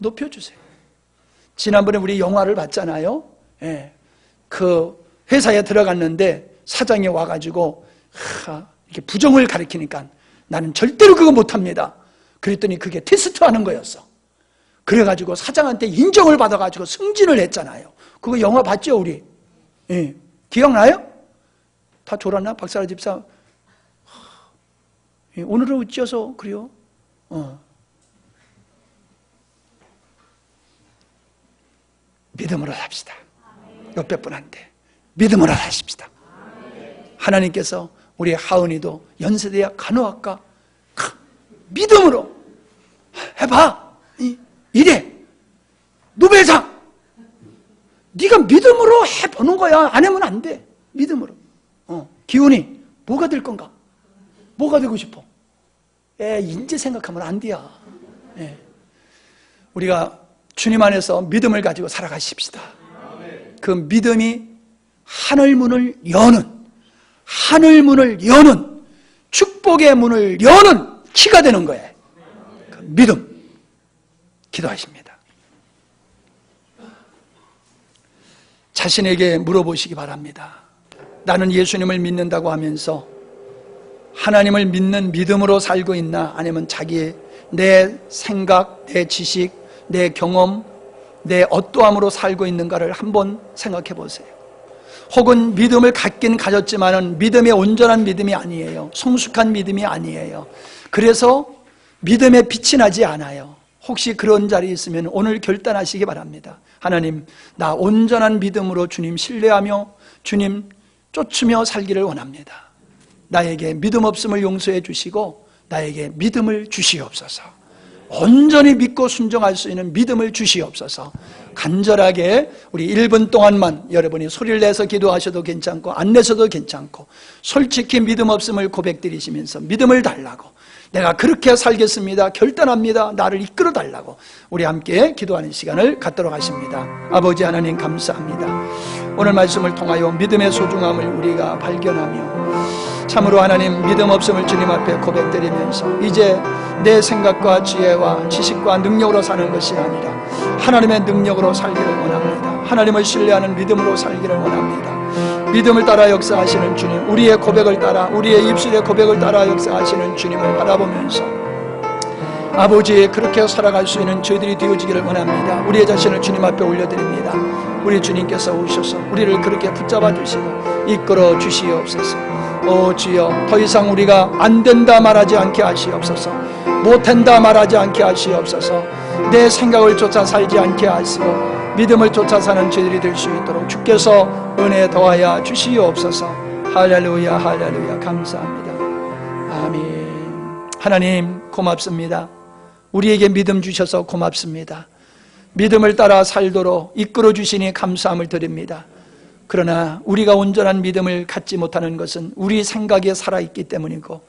높여주세요. 지난번에 우리 영화를 봤잖아요. 그 회사에 들어갔는데 사장이 와가지고 이렇게 부정을 가리키니까 나는 절대로 그거 못합니다. 그랬더니 그게 테스트하는 거였어. 그래가지고 사장한테 인정을 받아가지고 승진을 했잖아요. 그거 영화 봤죠, 우리? 기억나요? 다 졸았나? 박사라 집사. 오늘은 어찌어서 그래요? 믿음으로 삽시다. 옆에 분한테 믿음으로 사십시다. 하나님께서 우리 하은이도 연세대학 간호학과 믿음으로 해봐. 이래. 노벨상. 네가 믿음으로 해보는 거야. 안 하면 안 돼. 믿음으로. 기훈이 뭐가 될 건가? 뭐가 되고 싶어? 인제 생각하면 안 돼요. 우리가 주님 안에서 믿음을 가지고 살아가십시다. 그 믿음이 하늘문을 여는 축복의 문을 여는 키가 되는 거예요. 그 믿음. 기도하십니다. 자신에게 물어보시기 바랍니다. 나는 예수님을 믿는다고 하면서 하나님을 믿는 믿음으로 살고 있나? 아니면 내 생각, 내 지식, 내 경험, 내 어떠함으로 살고 있는가를 한번 생각해 보세요. 혹은 믿음을 갖긴 가졌지만은 믿음의 온전한 믿음이 아니에요. 성숙한 믿음이 아니에요. 그래서 믿음의 빛이 나지 않아요. 혹시 그런 자리에 있으면 오늘 결단하시기 바랍니다. 하나님, 나 온전한 믿음으로 주님 신뢰하며 주님 쫓으며 살기를 원합니다. 나에게 믿음 없음을 용서해 주시고 나에게 믿음을 주시옵소서. 온전히 믿고 순종할 수 있는 믿음을 주시옵소서. 간절하게 우리 1분 동안만 여러분이 소리를 내서 기도하셔도 괜찮고 안 내셔도 괜찮고 솔직히 믿음 없음을 고백드리시면서 믿음을 달라고, 내가 그렇게 살겠습니다, 결단합니다, 나를 이끌어 달라고 우리 함께 기도하는 시간을 갖도록 하십니다. 아버지 하나님 감사합니다. 오늘 말씀을 통하여 믿음의 소중함을 우리가 발견하며 참으로 하나님 믿음 없음을 주님 앞에 고백드리면서 이제 내 생각과 지혜와 지식과 능력으로 사는 것이 아니라 하나님의 능력으로 살기를 원합니다. 하나님을 신뢰하는 믿음으로 살기를 원합니다. 믿음을 따라 역사하시는 주님, 우리의 고백을 따라, 우리의 입술의 고백을 따라 역사하시는 주님을 바라보면서 아버지, 그렇게 살아갈 수 있는 저희들이 되어지기를 원합니다. 우리의 자신을 주님 앞에 올려드립니다. 우리 주님께서 오셔서 우리를 그렇게 붙잡아 주시고 이끌어 주시옵소서. 오 주여, 더 이상 우리가 안 된다 말하지 않게 하시옵소서. 못한다 말하지 않게 하시옵소서. 내 생각을 쫓아 살지 않게 하시고 믿음을 쫓아 사는 저희들이 될 수 있도록 주께서 은혜 더하여 주시옵소서. 할렐루야, 할렐루야. 감사합니다. 아멘. 하나님 고맙습니다. 우리에게 믿음 주셔서 고맙습니다. 믿음을 따라 살도록 이끌어 주시니 감사함을 드립니다. 그러나 우리가 온전한 믿음을 갖지 못하는 것은 우리 생각에 살아있기 때문이고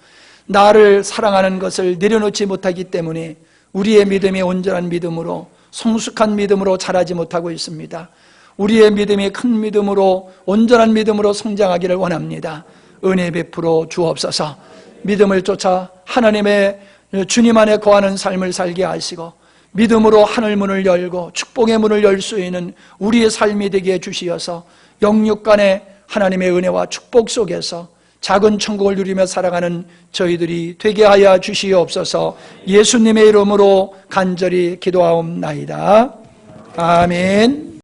나를 사랑하는 것을 내려놓지 못하기 때문에 우리의 믿음이 온전한 믿음으로, 성숙한 믿음으로 자라지 못하고 있습니다. 우리의 믿음이 큰 믿음으로, 온전한 믿음으로 성장하기를 원합니다. 은혜 베풀어 주옵소서. 믿음을 쫓아 하나님의 주님 안에 거하는 삶을 살게 하시고 믿음으로 하늘문을 열고 축복의 문을 열 수 있는 우리의 삶이 되게 해주시어서 영육 간의 하나님의 은혜와 축복 속에서 작은 천국을 누리며 살아가는 저희들이 되게 하여 주시옵소서. 예수님의 이름으로 간절히 기도하옵나이다. 아멘.